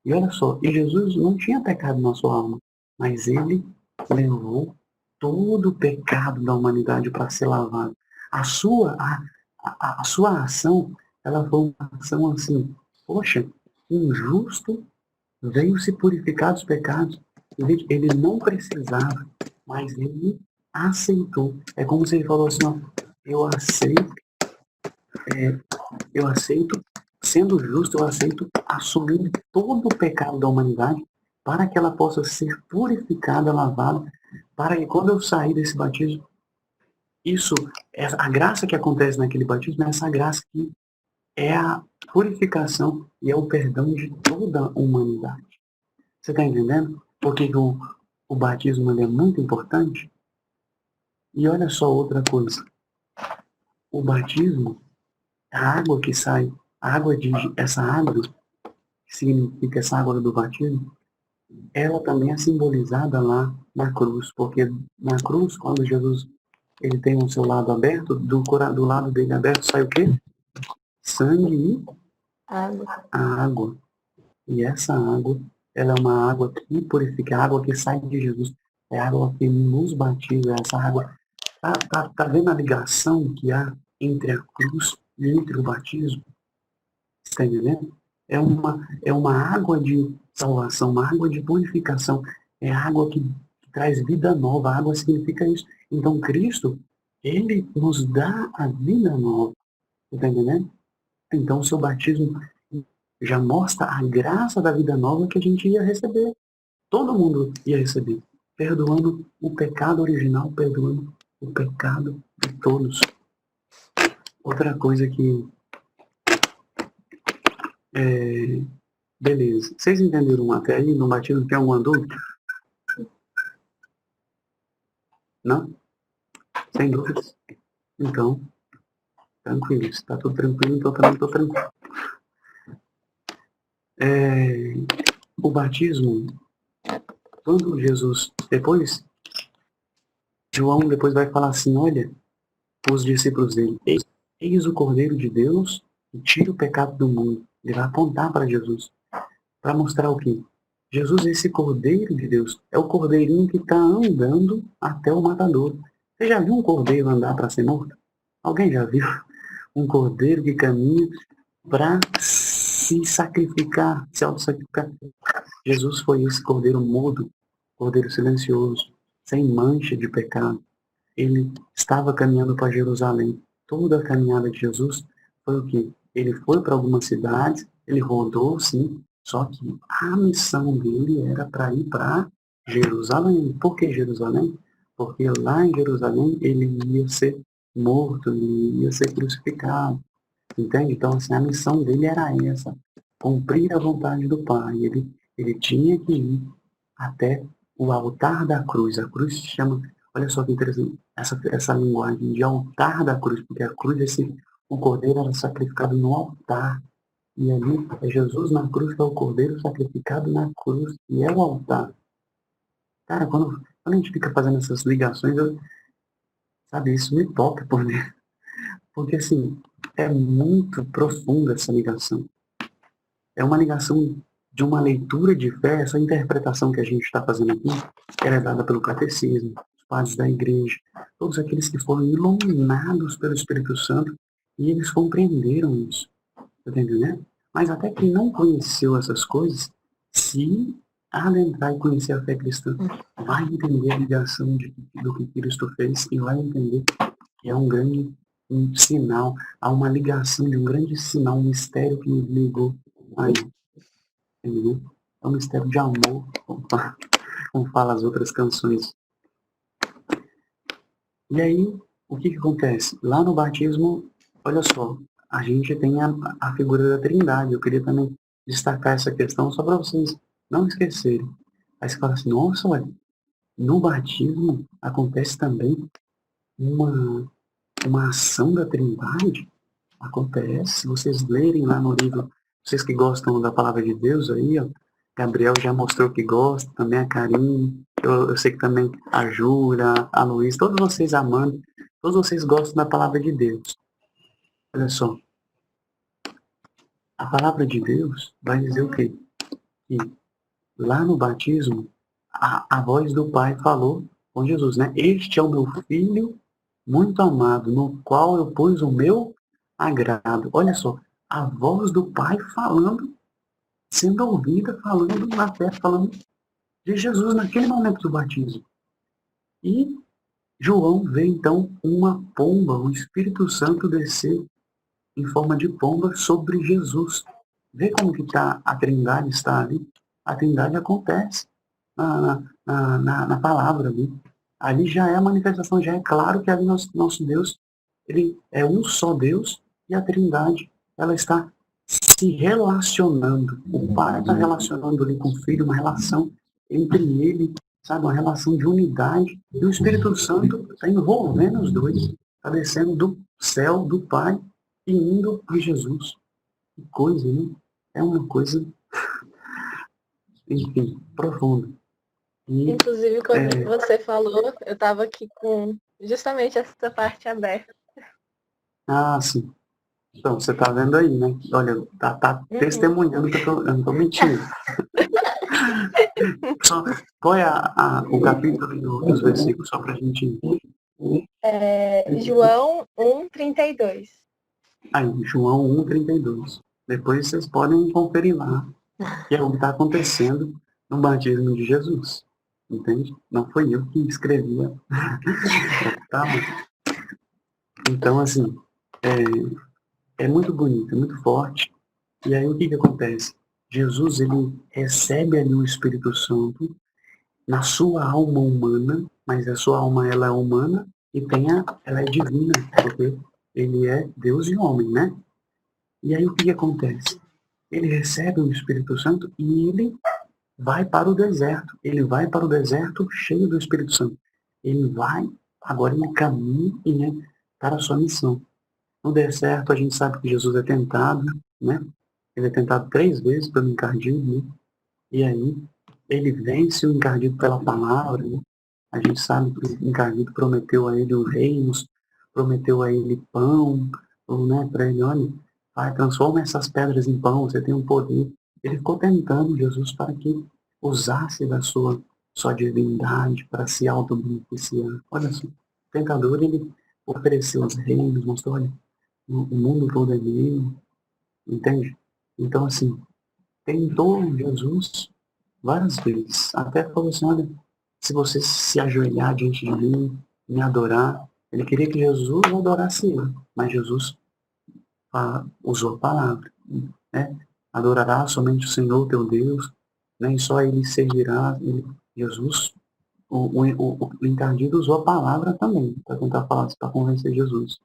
S1: E olha só, e Jesus não tinha pecado na sua alma, mas ele levou todo o pecado da humanidade para ser lavado. A sua ação, ela foi uma ação assim, poxa, um justo veio se purificar dos pecados. Ele não precisava, mas ele aceitou. É como se ele falou assim, ó, eu aceito, eu aceito, sendo justo, eu aceito assumir todo o pecado da humanidade para que ela possa ser purificada, lavada, para que quando eu sair desse batismo, a graça que acontece naquele batismo é essa graça que é a purificação e é o perdão de toda a humanidade. Você está entendendo? Porque o batismo ele é muito importante. E olha só outra coisa. O batismo, a água que sai, essa água, que significa essa água do batismo, ela também é simbolizada lá na cruz. Porque na cruz, quando Jesus ele tem o seu lado aberto, do lado dele aberto sai o quê? Sangue e a água. E essa água, ela é uma água que purifica, a água que sai de Jesus. É a água que nos batiza, essa água. Tá vendo a ligação que há entre a cruz e entre o batismo? Está entendendo? É uma água de salvação, uma água de purificação. É água que traz vida nova. A água significa isso. Então, Cristo, ele nos dá a vida nova. Está entendendo? Então, o seu batismo já mostra a graça da vida nova que a gente ia receber. Todo mundo ia receber. Perdoando o pecado original, perdoando o pecado de todos. Outra coisa que Beleza. Vocês entenderam até aí? No batismo tem alguma dúvida? Não? Sem dúvidas? Então, tranquilo. Se está tudo tranquilo, então também estou tranquilo. O batismo, quando Jesus, depois, João depois vai falar assim, olha, os discípulos dele, eis o Cordeiro de Deus que tira o pecado do mundo. Ele vai apontar para Jesus, para mostrar o quê? Jesus, esse Cordeiro de Deus, é o cordeirinho que está andando até o matadouro. Você já viu um cordeiro andar para ser morto? Alguém já viu um cordeiro que caminha para se sacrificar, se auto-sacrificar? Jesus foi esse cordeiro mudo, cordeiro silencioso, sem mancha de pecado. Ele estava caminhando para Jerusalém. Toda a caminhada de Jesus foi o quê? Ele foi para algumas cidades, ele rodou, sim, só que a missão dele era para ir para Jerusalém. Por que Jerusalém? Porque lá em Jerusalém ele ia ser morto, ele ia ser crucificado. Entende? Então, assim, a missão dele era essa, cumprir a vontade do Pai. Ele tinha que ir até o altar da cruz. A cruz se chama, olha só que interessante, essa linguagem de altar da cruz, porque a cruz, o cordeiro era sacrificado no altar. E ali é Jesus na cruz, que é o cordeiro sacrificado na cruz, e é o altar. Cara, quando a gente fica fazendo essas ligações, sabe, isso me toca por dentro. Porque, assim, é muito profunda essa ligação. É uma ligação de uma leitura de fé, essa interpretação que a gente está fazendo aqui, ela é dada pelo catecismo, os padres da igreja, todos aqueles que foram iluminados pelo Espírito Santo e eles compreenderam isso. Tá entendendo? Mas até quem não conheceu essas coisas, se adentrar e conhecer a fé cristã, vai entender a ligação do que Cristo fez e vai entender que é um sinal, há uma ligação de um grande sinal, um mistério que nos ligou a ele. Entendeu? É um mistério de amor, como fala as outras canções. E aí, o que acontece? Lá no batismo, olha só, a gente tem a figura da Trindade. Eu queria também destacar essa questão só para vocês não esquecerem. Aí você fala assim, nossa, olha, no batismo acontece também uma ação da Trindade. Acontece, se vocês lerem lá no livro, vocês que gostam da palavra de Deus aí, ó, Gabriel já mostrou que gosta, também a Karine, eu sei que também a Júlia, a Luiz, todos vocês amando, todos vocês gostam da palavra de Deus. Olha só, a palavra de Deus vai dizer o quê? Que lá no batismo, a voz do Pai falou com Jesus, né? Este é o meu filho muito amado, no qual eu pus o meu agrado. Olha só, a voz do Pai falando, sendo ouvida, falando na fé, falando de Jesus naquele momento do batismo. E João vê então uma pomba, o Espírito Santo descer em forma de pomba sobre Jesus. Vê como que a Trindade está ali. A Trindade acontece na palavra ali. Ali já é a manifestação, já é claro que ali nosso Deus, ele é um só Deus e a Trindade, ela está se relacionando. O Pai está relacionando ali com o Filho, uma relação entre ele, sabe, uma relação de unidade. E o Espírito Santo está envolvendo os dois, está descendo do céu, do Pai, e indo a Jesus. Que coisa, né? É uma coisa, enfim, profunda. E,
S4: Inclusive, quando você falou, eu estava aqui com justamente essa parte aberta.
S1: sim. Então, você está vendo aí, né? Olha, tá testemunhando que eu não estou mentindo. Só, qual é o capítulo dos versículos, só para a gente...
S4: João 1:32.
S1: Aí, João 1:32. Depois vocês podem conferir lá, que é o que está acontecendo no batismo de Jesus. Entende? Não foi eu que escrevia. Tá? Então, assim, é muito bonito, é muito forte. E aí, o que acontece? Jesus, ele recebe ali o Espírito Santo na sua alma humana, mas a sua alma, ela é humana e ela é divina, porque ele é Deus e homem, né? E aí, o que acontece? ele recebe o Espírito Santo e ele vai para o deserto. Ele vai para o deserto cheio do Espírito Santo. Ele vai, agora ele caminha, né, para a sua missão. No deserto, a gente sabe que Jesus é tentado, né? Ele é tentado 3 vezes pelo encardido, né? E aí, ele vence o encardido pela palavra, né? A gente sabe que o encardido prometeu a ele os reinos, prometeu a ele pão, né? Para ele, olha, vai, transforma essas pedras em pão, você tem um poder. Ele ficou tentando Jesus para que usasse da sua divindade para se auto-beneficiar. Olha só, o tentador, ele ofereceu os reinos, mostrou, olha, o mundo todo é meu, entende? Então, assim, tentou Jesus várias vezes. Até falou assim, olha, se você se ajoelhar diante de mim, me adorar, ele queria que Jesus adorasse ele, mas Jesus usou a palavra, né? Adorará somente o Senhor teu Deus, né? E só ele servirá. Jesus, o encardido usou a palavra também, para tentar falar, para convencer Jesus.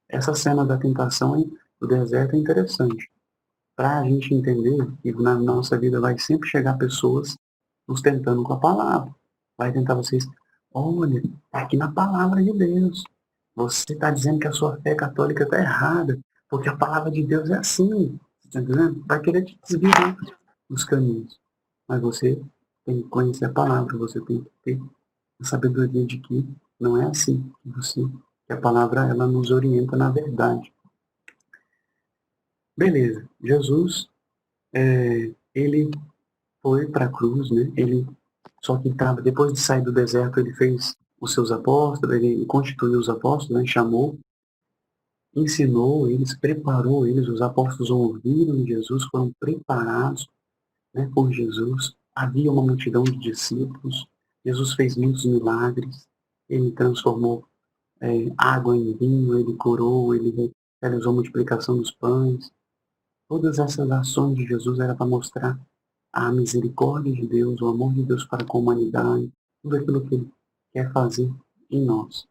S1: Essa cena da tentação do deserto é interessante, para a gente entender que na nossa vida vai sempre chegar pessoas nos tentando com a palavra. Vai tentar vocês, olha, tá aqui na palavra de Deus. Você está dizendo que a sua fé católica está errada, porque a palavra de Deus é assim. Está entendendo? Vai querer te desviar dos caminhos. Mas você tem que conhecer a palavra, você tem que ter a sabedoria de que não é assim. Que a palavra, ela nos orienta na verdade. Beleza, Jesus, ele foi para a cruz, né? Só que depois de sair do deserto, ele fez os seus apóstolos, ele constituiu os apóstolos, né? Chamou, ensinou eles, preparou eles, os apóstolos ouviram Jesus, foram preparados, né, por Jesus. Havia uma multidão de discípulos, Jesus fez muitos milagres, ele transformou água em vinho, ele curou, ele realizou a multiplicação dos pães. Todas essas ações de Jesus era para mostrar a misericórdia de Deus, o amor de Deus para com a humanidade, tudo aquilo que ele quer fazer em nós.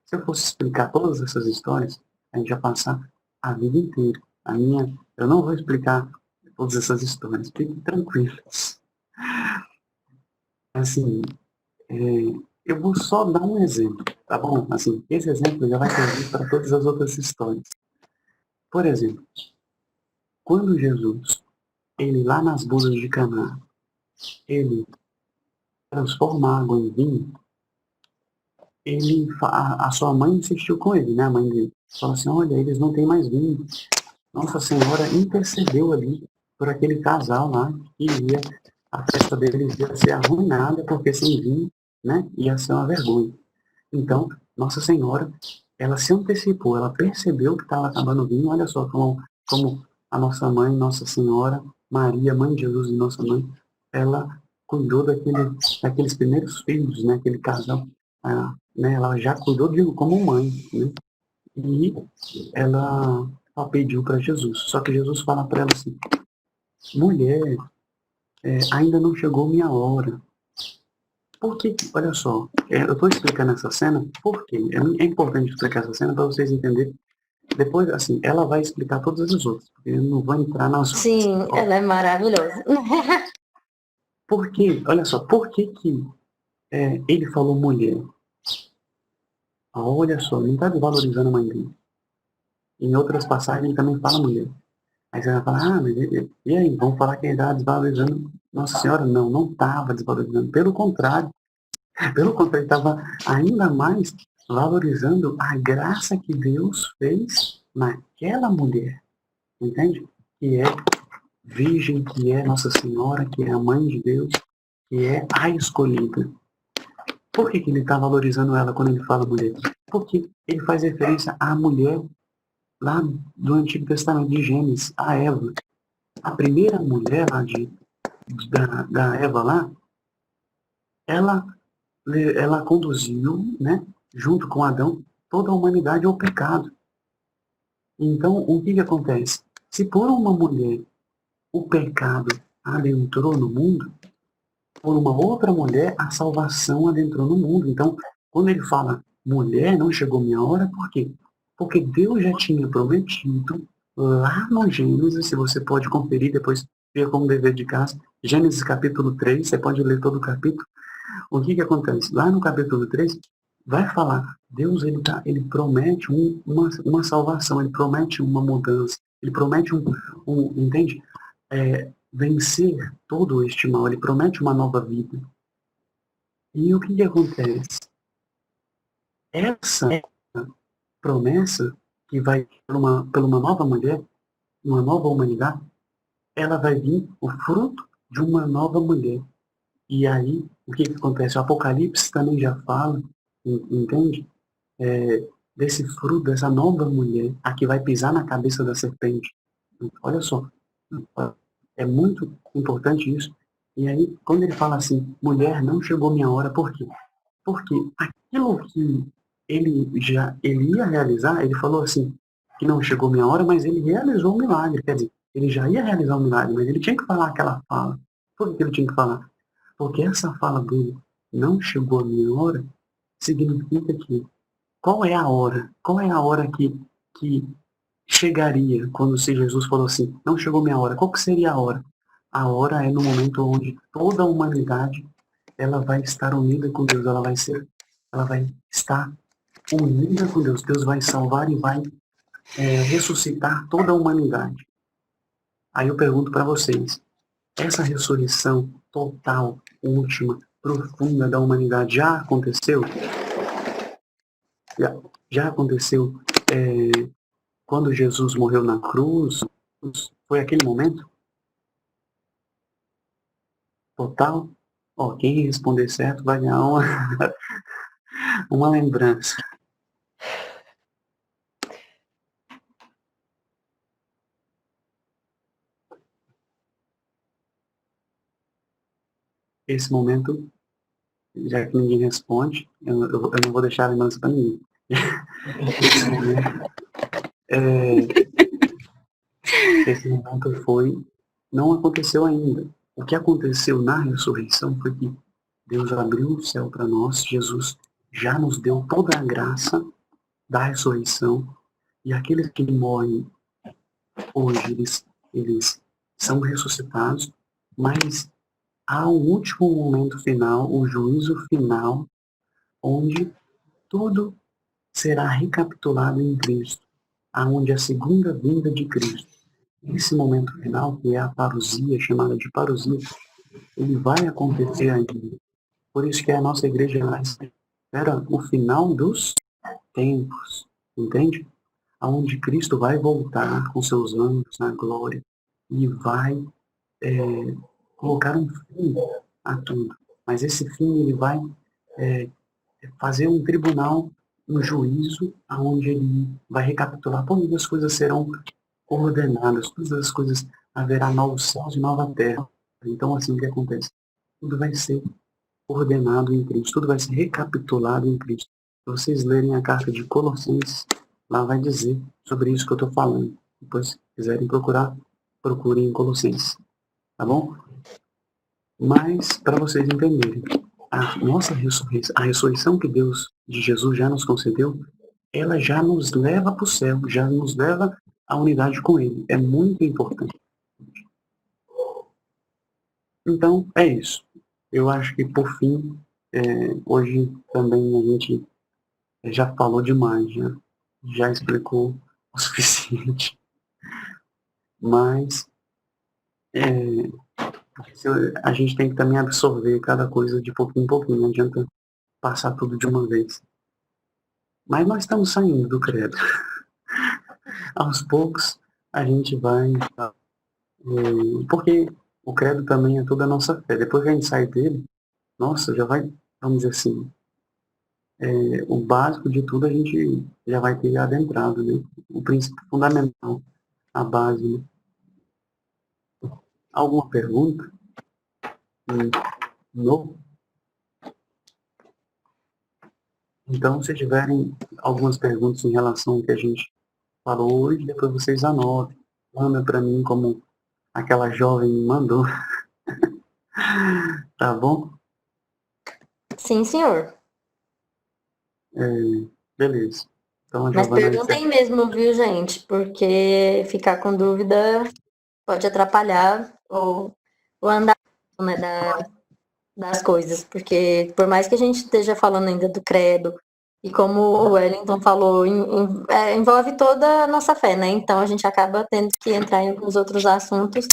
S1: Se eu fosse explicar todas essas histórias, a gente ia passar a vida inteira. Eu não vou explicar todas essas histórias, fiquem tranquilos. Assim, eu vou só dar um exemplo, tá bom? Assim, esse exemplo já vai servir para todas as outras histórias. Por exemplo, quando Jesus, ele lá nas bodas de Caná, ele transforma a água em vinho, a sua mãe insistiu com ele, né? A mãe dele falou assim, olha, eles não têm mais vinho. Nossa Senhora intercedeu ali por aquele casal lá, que a festa deles ia ser arruinada, porque sem vinho, né? Ia ser uma vergonha. Então, Nossa Senhora, ela se antecipou, ela percebeu que estava acabando o vinho. Olha só como a nossa mãe, Nossa Senhora, Maria, mãe de Jesus e nossa mãe, ela cuidou daqueles primeiros filhos, né? Aquele casal, né? Ela já cuidou como mãe, né? E ela pediu para Jesus. Só que Jesus fala para ela assim, mulher, ainda não chegou minha hora. Por que? Olha só, eu estou explicando essa cena, por quê? É importante explicar essa cena para vocês entenderem. Depois, assim, ela vai explicar todas as outras, porque eu não vou entrar nas outras.
S2: Sim, ela é maravilhosa.
S1: Por quê? Olha só, por que ele falou mulher? Olha só, não está desvalorizando a mãe dele. Em outras passagens ele também fala mulher. Aí você vai falar, mas e aí, vamos falar que ele estava desvalorizando Nossa Senhora? Não, não estava desvalorizando. Pelo contrário, estava ainda mais valorizando a graça que Deus fez naquela mulher. Entende? Que é virgem, que é Nossa Senhora, que é a mãe de Deus, que é a escolhida. Por que ele está valorizando ela quando ele fala mulher? Porque ele faz referência à mulher lá do Antigo Testamento de Gênesis, a Eva. A primeira mulher lá da Eva lá, ela conduziu, né, junto com Adão, toda a humanidade ao pecado. Então, o que acontece? Se por uma mulher o pecado adentrou no mundo, por uma outra mulher a salvação adentrou no mundo. Então, quando ele fala mulher, não chegou minha hora, por quê? Porque Deus já tinha prometido lá no Gênesis, se você pode conferir, depois fica como dever de casa, Gênesis capítulo 3, você pode ler todo o capítulo. O que que acontece? Lá no capítulo 3, vai falar, Deus ele promete uma salvação, ele promete uma mudança, ele promete entende? Vencer todo este mal, ele promete uma nova vida. E o que que acontece? Essa promessa que vai por uma nova mulher, uma nova humanidade, ela vai vir o fruto de uma nova mulher. E aí, o que que acontece? O Apocalipse também já fala, entende? Desse fruto, dessa nova mulher, a que vai pisar na cabeça da serpente. Olha só, é muito importante isso. E aí, quando ele fala assim, mulher, não chegou minha hora, por quê? Porque aquilo que ele ia realizar, ele falou assim, que não chegou minha hora, mas ele realizou o milagre. Quer dizer, ele já ia realizar o milagre, mas ele tinha que falar aquela fala. Por que ele tinha que falar? Porque essa fala dele, não chegou a minha hora, significa que qual é a hora? Qual é a hora que chegaria quando se Jesus falou assim, não chegou minha hora? Qual que seria a hora? A hora é no momento onde toda a humanidade ela vai estar unida com Deus, ela vai estar unida com Deus. Deus vai salvar e vai ressuscitar toda a humanidade. Aí eu pergunto para vocês, essa ressurreição total, última, profunda da humanidade já aconteceu? Já aconteceu quando Jesus morreu na cruz? Foi aquele momento total? Ó, quem responder certo vai ganhar uma lembrança. Esse momento, já que ninguém responde, eu não vou deixar a lembrança para ninguém. Esse momento, esse momento não aconteceu ainda. O que aconteceu na ressurreição foi que Deus abriu o céu para nós, Jesus já nos deu toda a graça da ressurreição, e aqueles que morrem hoje, eles são ressuscitados, mas há um último momento final, o juízo final, onde tudo será recapitulado em Cristo, aonde a segunda vinda de Cristo, esse momento final, que é a parousia, chamada de parousia, ele vai acontecer ainda. Por isso que a nossa igreja ela espera o final dos tempos, entende? Aonde Cristo vai voltar com seus anjos na glória e vai colocar um fim a tudo. Mas esse fim ele vai fazer um tribunal, um juízo, aonde ele vai recapitular todas as coisas serão ordenadas, todas as coisas haverá novos céus e nova terra. Então assim o que acontece? Tudo vai ser ordenado em Cristo, tudo vai ser recapitulado em Cristo. Se vocês lerem a carta de Colossenses, lá vai dizer sobre isso que eu estou falando. Depois, se quiserem procurar, procurem em Colossenses. Tá bom? Mas, para vocês entenderem, a nossa ressurreição, a ressurreição que Deus, de Jesus, já nos concedeu, ela já nos leva para o céu, já nos leva à unidade com Ele. É muito importante. Então, é isso. Eu acho que, por fim, hoje também a gente já falou demais, já explicou o suficiente. Mas a gente tem que também absorver cada coisa de pouquinho em pouquinho, não adianta passar tudo de uma vez. Mas nós estamos saindo do credo. Aos poucos a gente vai... porque o credo também é toda a nossa fé. Depois que a gente sai dele, nossa, já vai, vamos dizer assim, o básico de tudo a gente já vai ter adentrado, né? O princípio fundamental, a base, né? Alguma pergunta? Não? Então, se tiverem algumas perguntas em relação ao que a gente falou hoje, depois vocês anotem. Manda para mim como aquela jovem me mandou. Tá bom?
S2: Sim, senhor.
S1: Beleza. Então a
S2: Mas
S1: Giovana
S2: perguntem mesmo, viu, gente? Porque ficar com dúvida pode atrapalhar o andar, né, das coisas. Porque por mais que a gente esteja falando ainda do credo, e como o Wellington falou, envolve toda a nossa fé, né? Então a gente acaba tendo que entrar em alguns outros assuntos,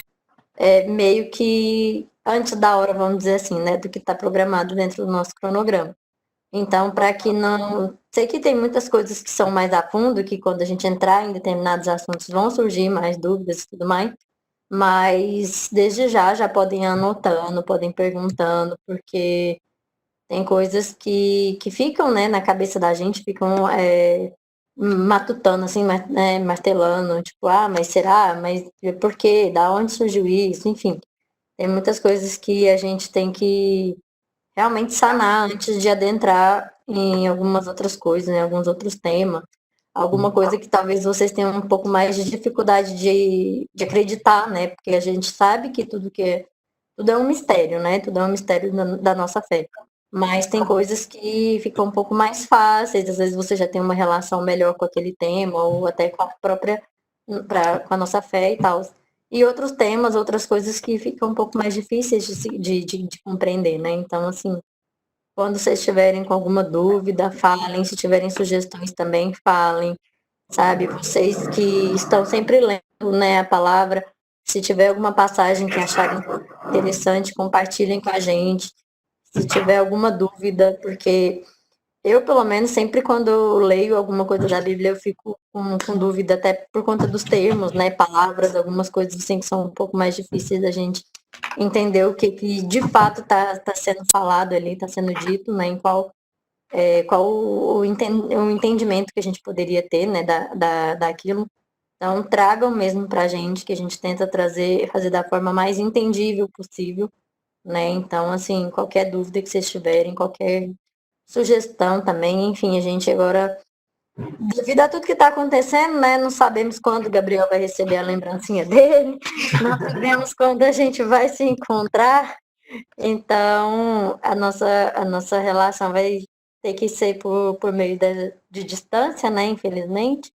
S2: meio que antes da hora, vamos dizer assim, né? Do que está programado dentro do nosso cronograma. Então, para que não. Sei que tem muitas coisas que são mais a fundo, que quando a gente entrar em determinados assuntos vão surgir mais dúvidas e tudo mais, mas desde já podem ir anotando, podem ir perguntando, porque tem coisas que ficam, né, na cabeça da gente, ficam matutando, assim, martelando, tipo, mas será? Mas por quê? Da onde surgiu isso? Enfim, tem muitas coisas que a gente tem que realmente sanar antes de adentrar em algumas outras coisas, em alguns outros temas. Alguma coisa que talvez vocês tenham um pouco mais de dificuldade de acreditar, né? Porque a gente sabe que tudo é um mistério, né? Tudo é um mistério da nossa fé. Mas tem coisas que ficam um pouco mais fáceis, às vezes você já tem uma relação melhor com aquele tema, ou até com a própria, com a nossa fé e tal. E outros temas, outras coisas que ficam um pouco mais difíceis de compreender, né? Então, assim, quando vocês estiverem com alguma dúvida, falem. Se tiverem sugestões também, falem. Sabe? Vocês que estão sempre lendo, né, a palavra, se tiver alguma passagem que acharem interessante, compartilhem com a gente. Se tiver alguma dúvida, porque eu, pelo menos, sempre quando eu leio alguma coisa da Bíblia, eu fico com dúvida, até por conta dos termos, né, palavras, algumas coisas assim que são um pouco mais difíceis da gente entender o que de fato está sendo falado ali, está sendo dito, né, em qual o entendimento que a gente poderia ter, né, daquilo. Então, tragam mesmo para a gente, que a gente tenta fazer da forma mais entendível possível, né? Então, assim, qualquer dúvida que vocês tiverem, qualquer sugestão também, enfim, a gente agora, devido a tudo que está acontecendo, né? Não sabemos quando o Gabriel vai receber a lembrancinha dele, não sabemos quando a gente vai se encontrar, então a nossa relação vai ter que ser por meio de distância, né? Infelizmente.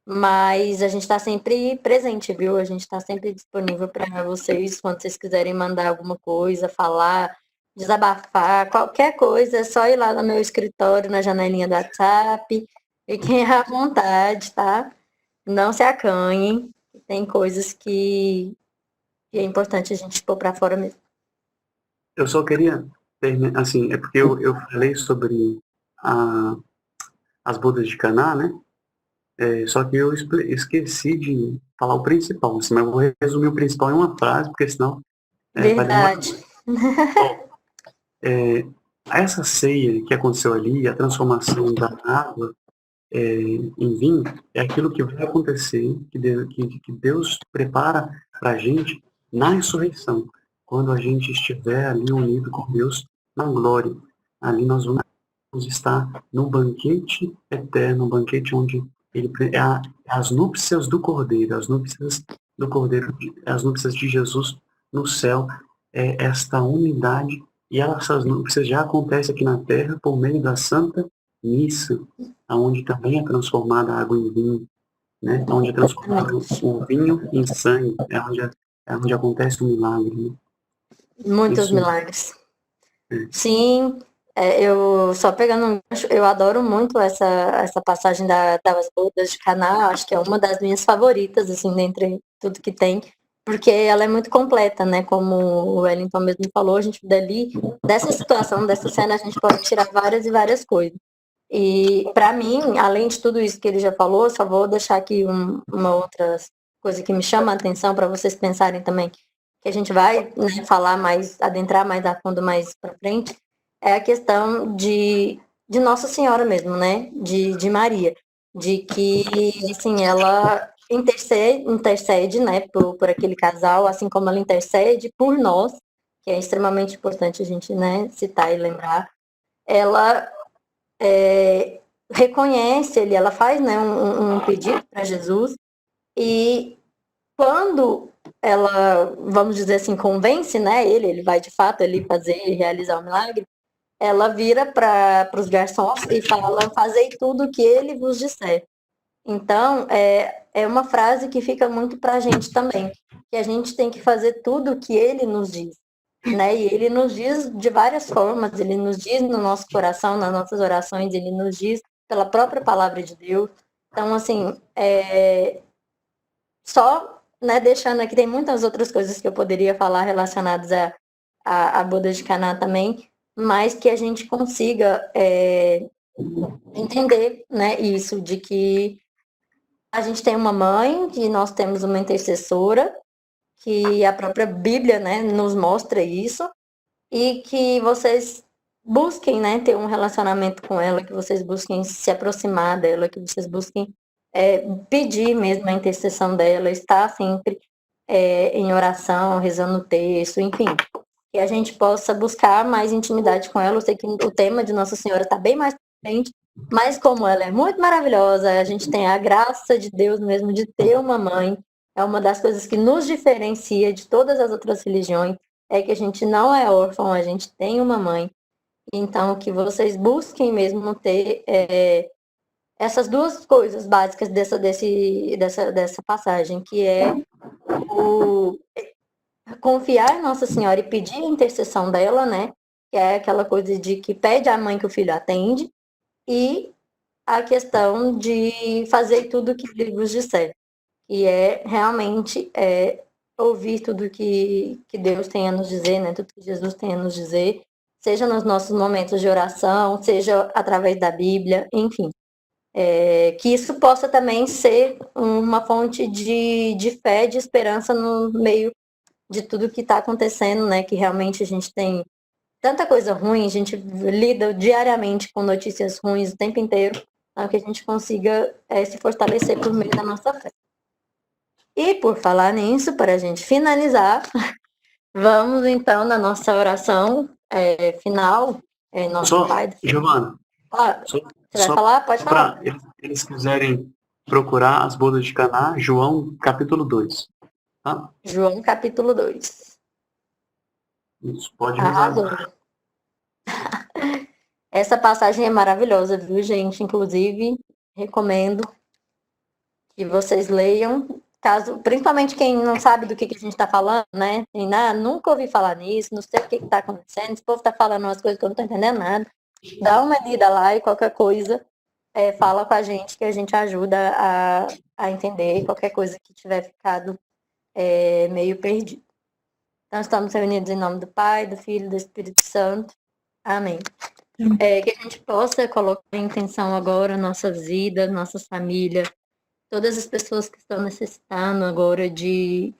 S2: Mas a gente está sempre presente, viu? A gente está sempre disponível para vocês, quando vocês quiserem mandar alguma coisa, falar, desabafar, qualquer coisa, é só ir lá no meu escritório, na janelinha do WhatsApp. Fiquem à vontade, tá? Não se acanhem. Tem coisas que é importante a gente pôr para fora mesmo.
S1: Eu só queria terminar, assim, é porque eu falei sobre as bodas de Caná, né? Só que eu esqueci de falar o principal, assim, mas eu vou resumir o principal em uma frase, porque senão vai demorar.
S2: Verdade.
S1: Essa ceia que aconteceu ali, a transformação da água em vinho, é aquilo que vai acontecer, que Deus prepara para a gente na ressurreição, quando a gente estiver ali unido com Deus na glória. Ali nós vamos estar no banquete eterno, um banquete onde as núpcias do Cordeiro, as núpcias do Cordeiro, as núpcias de Jesus no céu, esta unidade, e essas núpcias já acontecem aqui na terra por meio da Santa Missa, onde também é transformada a água em vinho, né? Onde é transformado o vinho em sangue, é onde acontece o milagre. Né?
S2: Muitos
S1: Isso.
S2: milagres. Sim, eu só pegando um gancho, eu adoro muito essa passagem das bodas de Caná, acho que é uma das minhas favoritas, assim, dentre tudo que tem, porque ela é muito completa, né? Como o Wellington mesmo falou, a gente dali, dessa situação, dessa cena, a gente pode tirar várias e várias coisas. E para mim, além de tudo isso que ele já falou, só vou deixar aqui uma outra coisa que me chama a atenção para vocês pensarem também, que a gente vai, né, falar mais, adentrar mais a fundo mais para frente, é a questão de Nossa Senhora mesmo, né? De Maria. De que, assim, ela intercede, né, por aquele casal, assim como ela intercede por nós, que é extremamente importante a gente, né, citar e lembrar. Ela reconhece ele, ela faz, né, um pedido para Jesus, e quando ela, vamos dizer assim, convence, né, ele vai de fato ali fazer e realizar o milagre, ela vira para os garçons e fala: fazei tudo o que ele vos disser. Então, é uma frase que fica muito para a gente também, que a gente tem que fazer tudo o que ele nos diz, né? E ele nos diz de várias formas, ele nos diz no nosso coração, nas nossas orações, ele nos diz pela própria palavra de Deus. Então, assim, só, né, deixando aqui, tem muitas outras coisas que eu poderia falar relacionadas à boda de Caná também, mas que a gente consiga entender, né, isso, de que a gente tem uma mãe, que nós temos uma intercessora, que a própria Bíblia, né, nos mostra isso, e que vocês busquem, né, ter um relacionamento com ela, que vocês busquem se aproximar dela, que vocês busquem pedir mesmo a intercessão dela, estar sempre em oração, rezando o texto, enfim, que a gente possa buscar mais intimidade com ela. Eu sei que o tema de Nossa Senhora está bem mais presente, mas como ela é muito maravilhosa, a gente tem a graça de Deus mesmo de ter uma mãe. É uma das coisas que nos diferencia de todas as outras religiões, é que a gente não é órfão, a gente tem uma mãe. Então, que vocês busquem mesmo ter essas duas coisas básicas dessa passagem, que é o confiar em Nossa Senhora e pedir a intercessão dela, né? Que é aquela coisa de que pede à mãe que o filho atende, e a questão de fazer tudo o que ele vos disser, e realmente ouvir tudo que Deus tem a nos dizer, né? Tudo que Jesus tem a nos dizer, seja nos nossos momentos de oração, seja através da Bíblia, enfim. Que isso possa também ser uma fonte de fé, de esperança no meio de tudo que está acontecendo, né? Que realmente a gente tem tanta coisa ruim, a gente lida diariamente com notícias ruins o tempo inteiro, então que a gente consiga se fortalecer por meio da nossa fé. E por falar nisso, para a gente finalizar, vamos então na nossa oração final, nosso Pai.
S1: Giovana,
S2: Você vai falar? Pode falar.
S1: Para eles quiserem procurar as bodas de Caná, João capítulo 2. Tá?
S2: João capítulo 2.
S1: Isso, pode rezar.
S2: Essa passagem é maravilhosa, viu, gente? Inclusive, recomendo que vocês leiam, principalmente quem não sabe do que a gente está falando, né? Nunca ouvi falar nisso, não sei o que está acontecendo, esse povo está falando umas coisas que eu não estou entendendo nada. Dá uma lida lá e qualquer coisa, fala com a gente, que a gente ajuda a entender qualquer coisa que tiver ficado meio perdido. Então, estamos reunidos em nome do Pai, do Filho e do Espírito Santo. Amém. Que a gente possa colocar em intenção agora nossas vidas, nossas famílias, todas as pessoas que estão necessitando agora de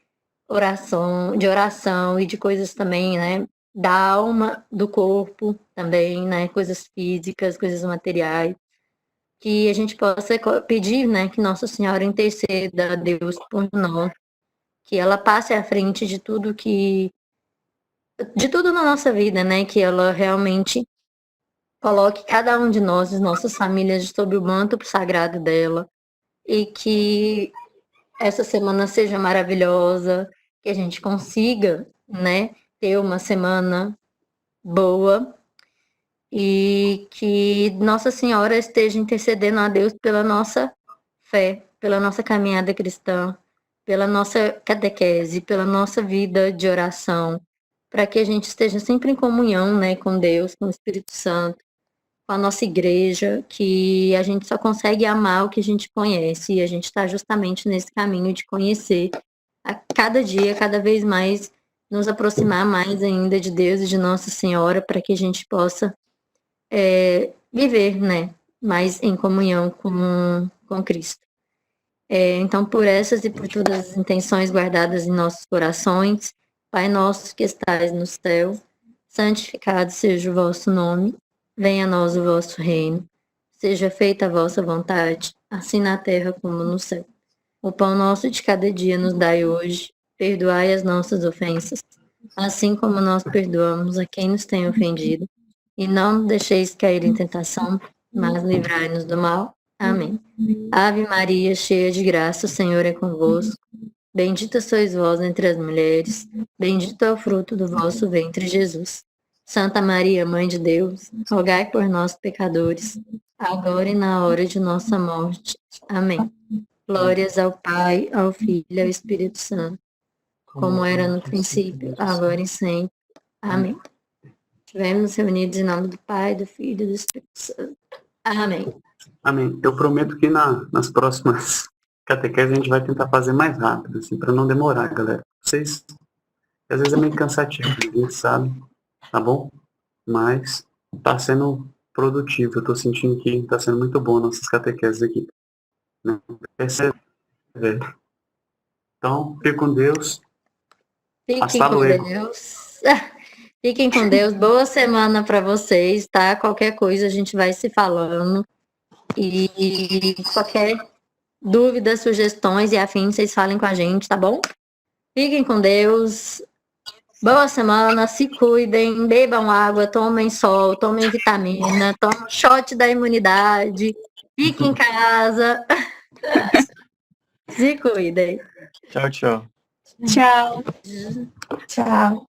S2: oração e de coisas também, né? Da alma, do corpo também, né? Coisas físicas, coisas materiais. Que a gente possa pedir, né? Que Nossa Senhora interceda a Deus por nós. Que ela passe à frente de tudo na nossa vida, né? Que ela realmente coloque cada um de nós, nossas famílias, sob o manto sagrado dela. E que essa semana seja maravilhosa, que a gente consiga, né, ter uma semana boa, e que Nossa Senhora esteja intercedendo a Deus pela nossa fé, pela nossa caminhada cristã, pela nossa catequese, pela nossa vida de oração, para que a gente esteja sempre em comunhão, né, com Deus, com o Espírito Santo, com a nossa igreja, que a gente só consegue amar o que a gente conhece, e a gente está justamente nesse caminho de conhecer a cada dia, cada vez mais, nos aproximar mais ainda de Deus e de Nossa Senhora, para que a gente possa viver, né, mais em comunhão com Cristo. Então, por essas e por todas as intenções guardadas em nossos corações, Pai nosso que estais no céu, santificado seja o vosso nome, venha a nós o vosso reino, seja feita a vossa vontade, assim na terra como no céu. O pão nosso de cada dia nos dai hoje, perdoai as nossas ofensas, assim como nós perdoamos a quem nos tem ofendido, e não nos deixeis cair em tentação, mas livrai-nos do mal. Amém. Ave Maria, cheia de graça, o Senhor é convosco. Bendita sois vós entre as mulheres, bendito é o fruto do vosso ventre, Jesus. Santa Maria, Mãe de Deus, rogai por nós, pecadores, agora e na hora de nossa morte. Amém. Glórias ao Pai, ao Filho e ao Espírito Santo, como era no princípio, agora e sempre. Amém. Estivemos reunidos em nome do Pai, do Filho e do Espírito Santo. Amém.
S1: Amém. Eu prometo que nas próximas catequeses a gente vai tentar fazer mais rápido, assim, para não demorar, galera. Vocês, às vezes é meio cansativo, a gente sabe, tá bom? Mas tá sendo produtivo. Eu tô sentindo que tá sendo muito bom nossas catequeses aqui. Né? Então, fique com Deus.
S2: Fiquem
S1: Hasta
S2: com
S1: luego.
S2: Deus. Fiquem com Deus. Boa semana para vocês, tá? Qualquer coisa a gente vai se falando. E qualquer dúvida, sugestões e afins, vocês falem com a gente, tá bom? Fiquem com Deus. Boa semana, se cuidem, bebam água, tomem sol, tomem vitamina, tomem shot da imunidade. Fiquem em casa. Se cuidem.
S3: Tchau, tchau.
S4: Tchau.
S2: Tchau.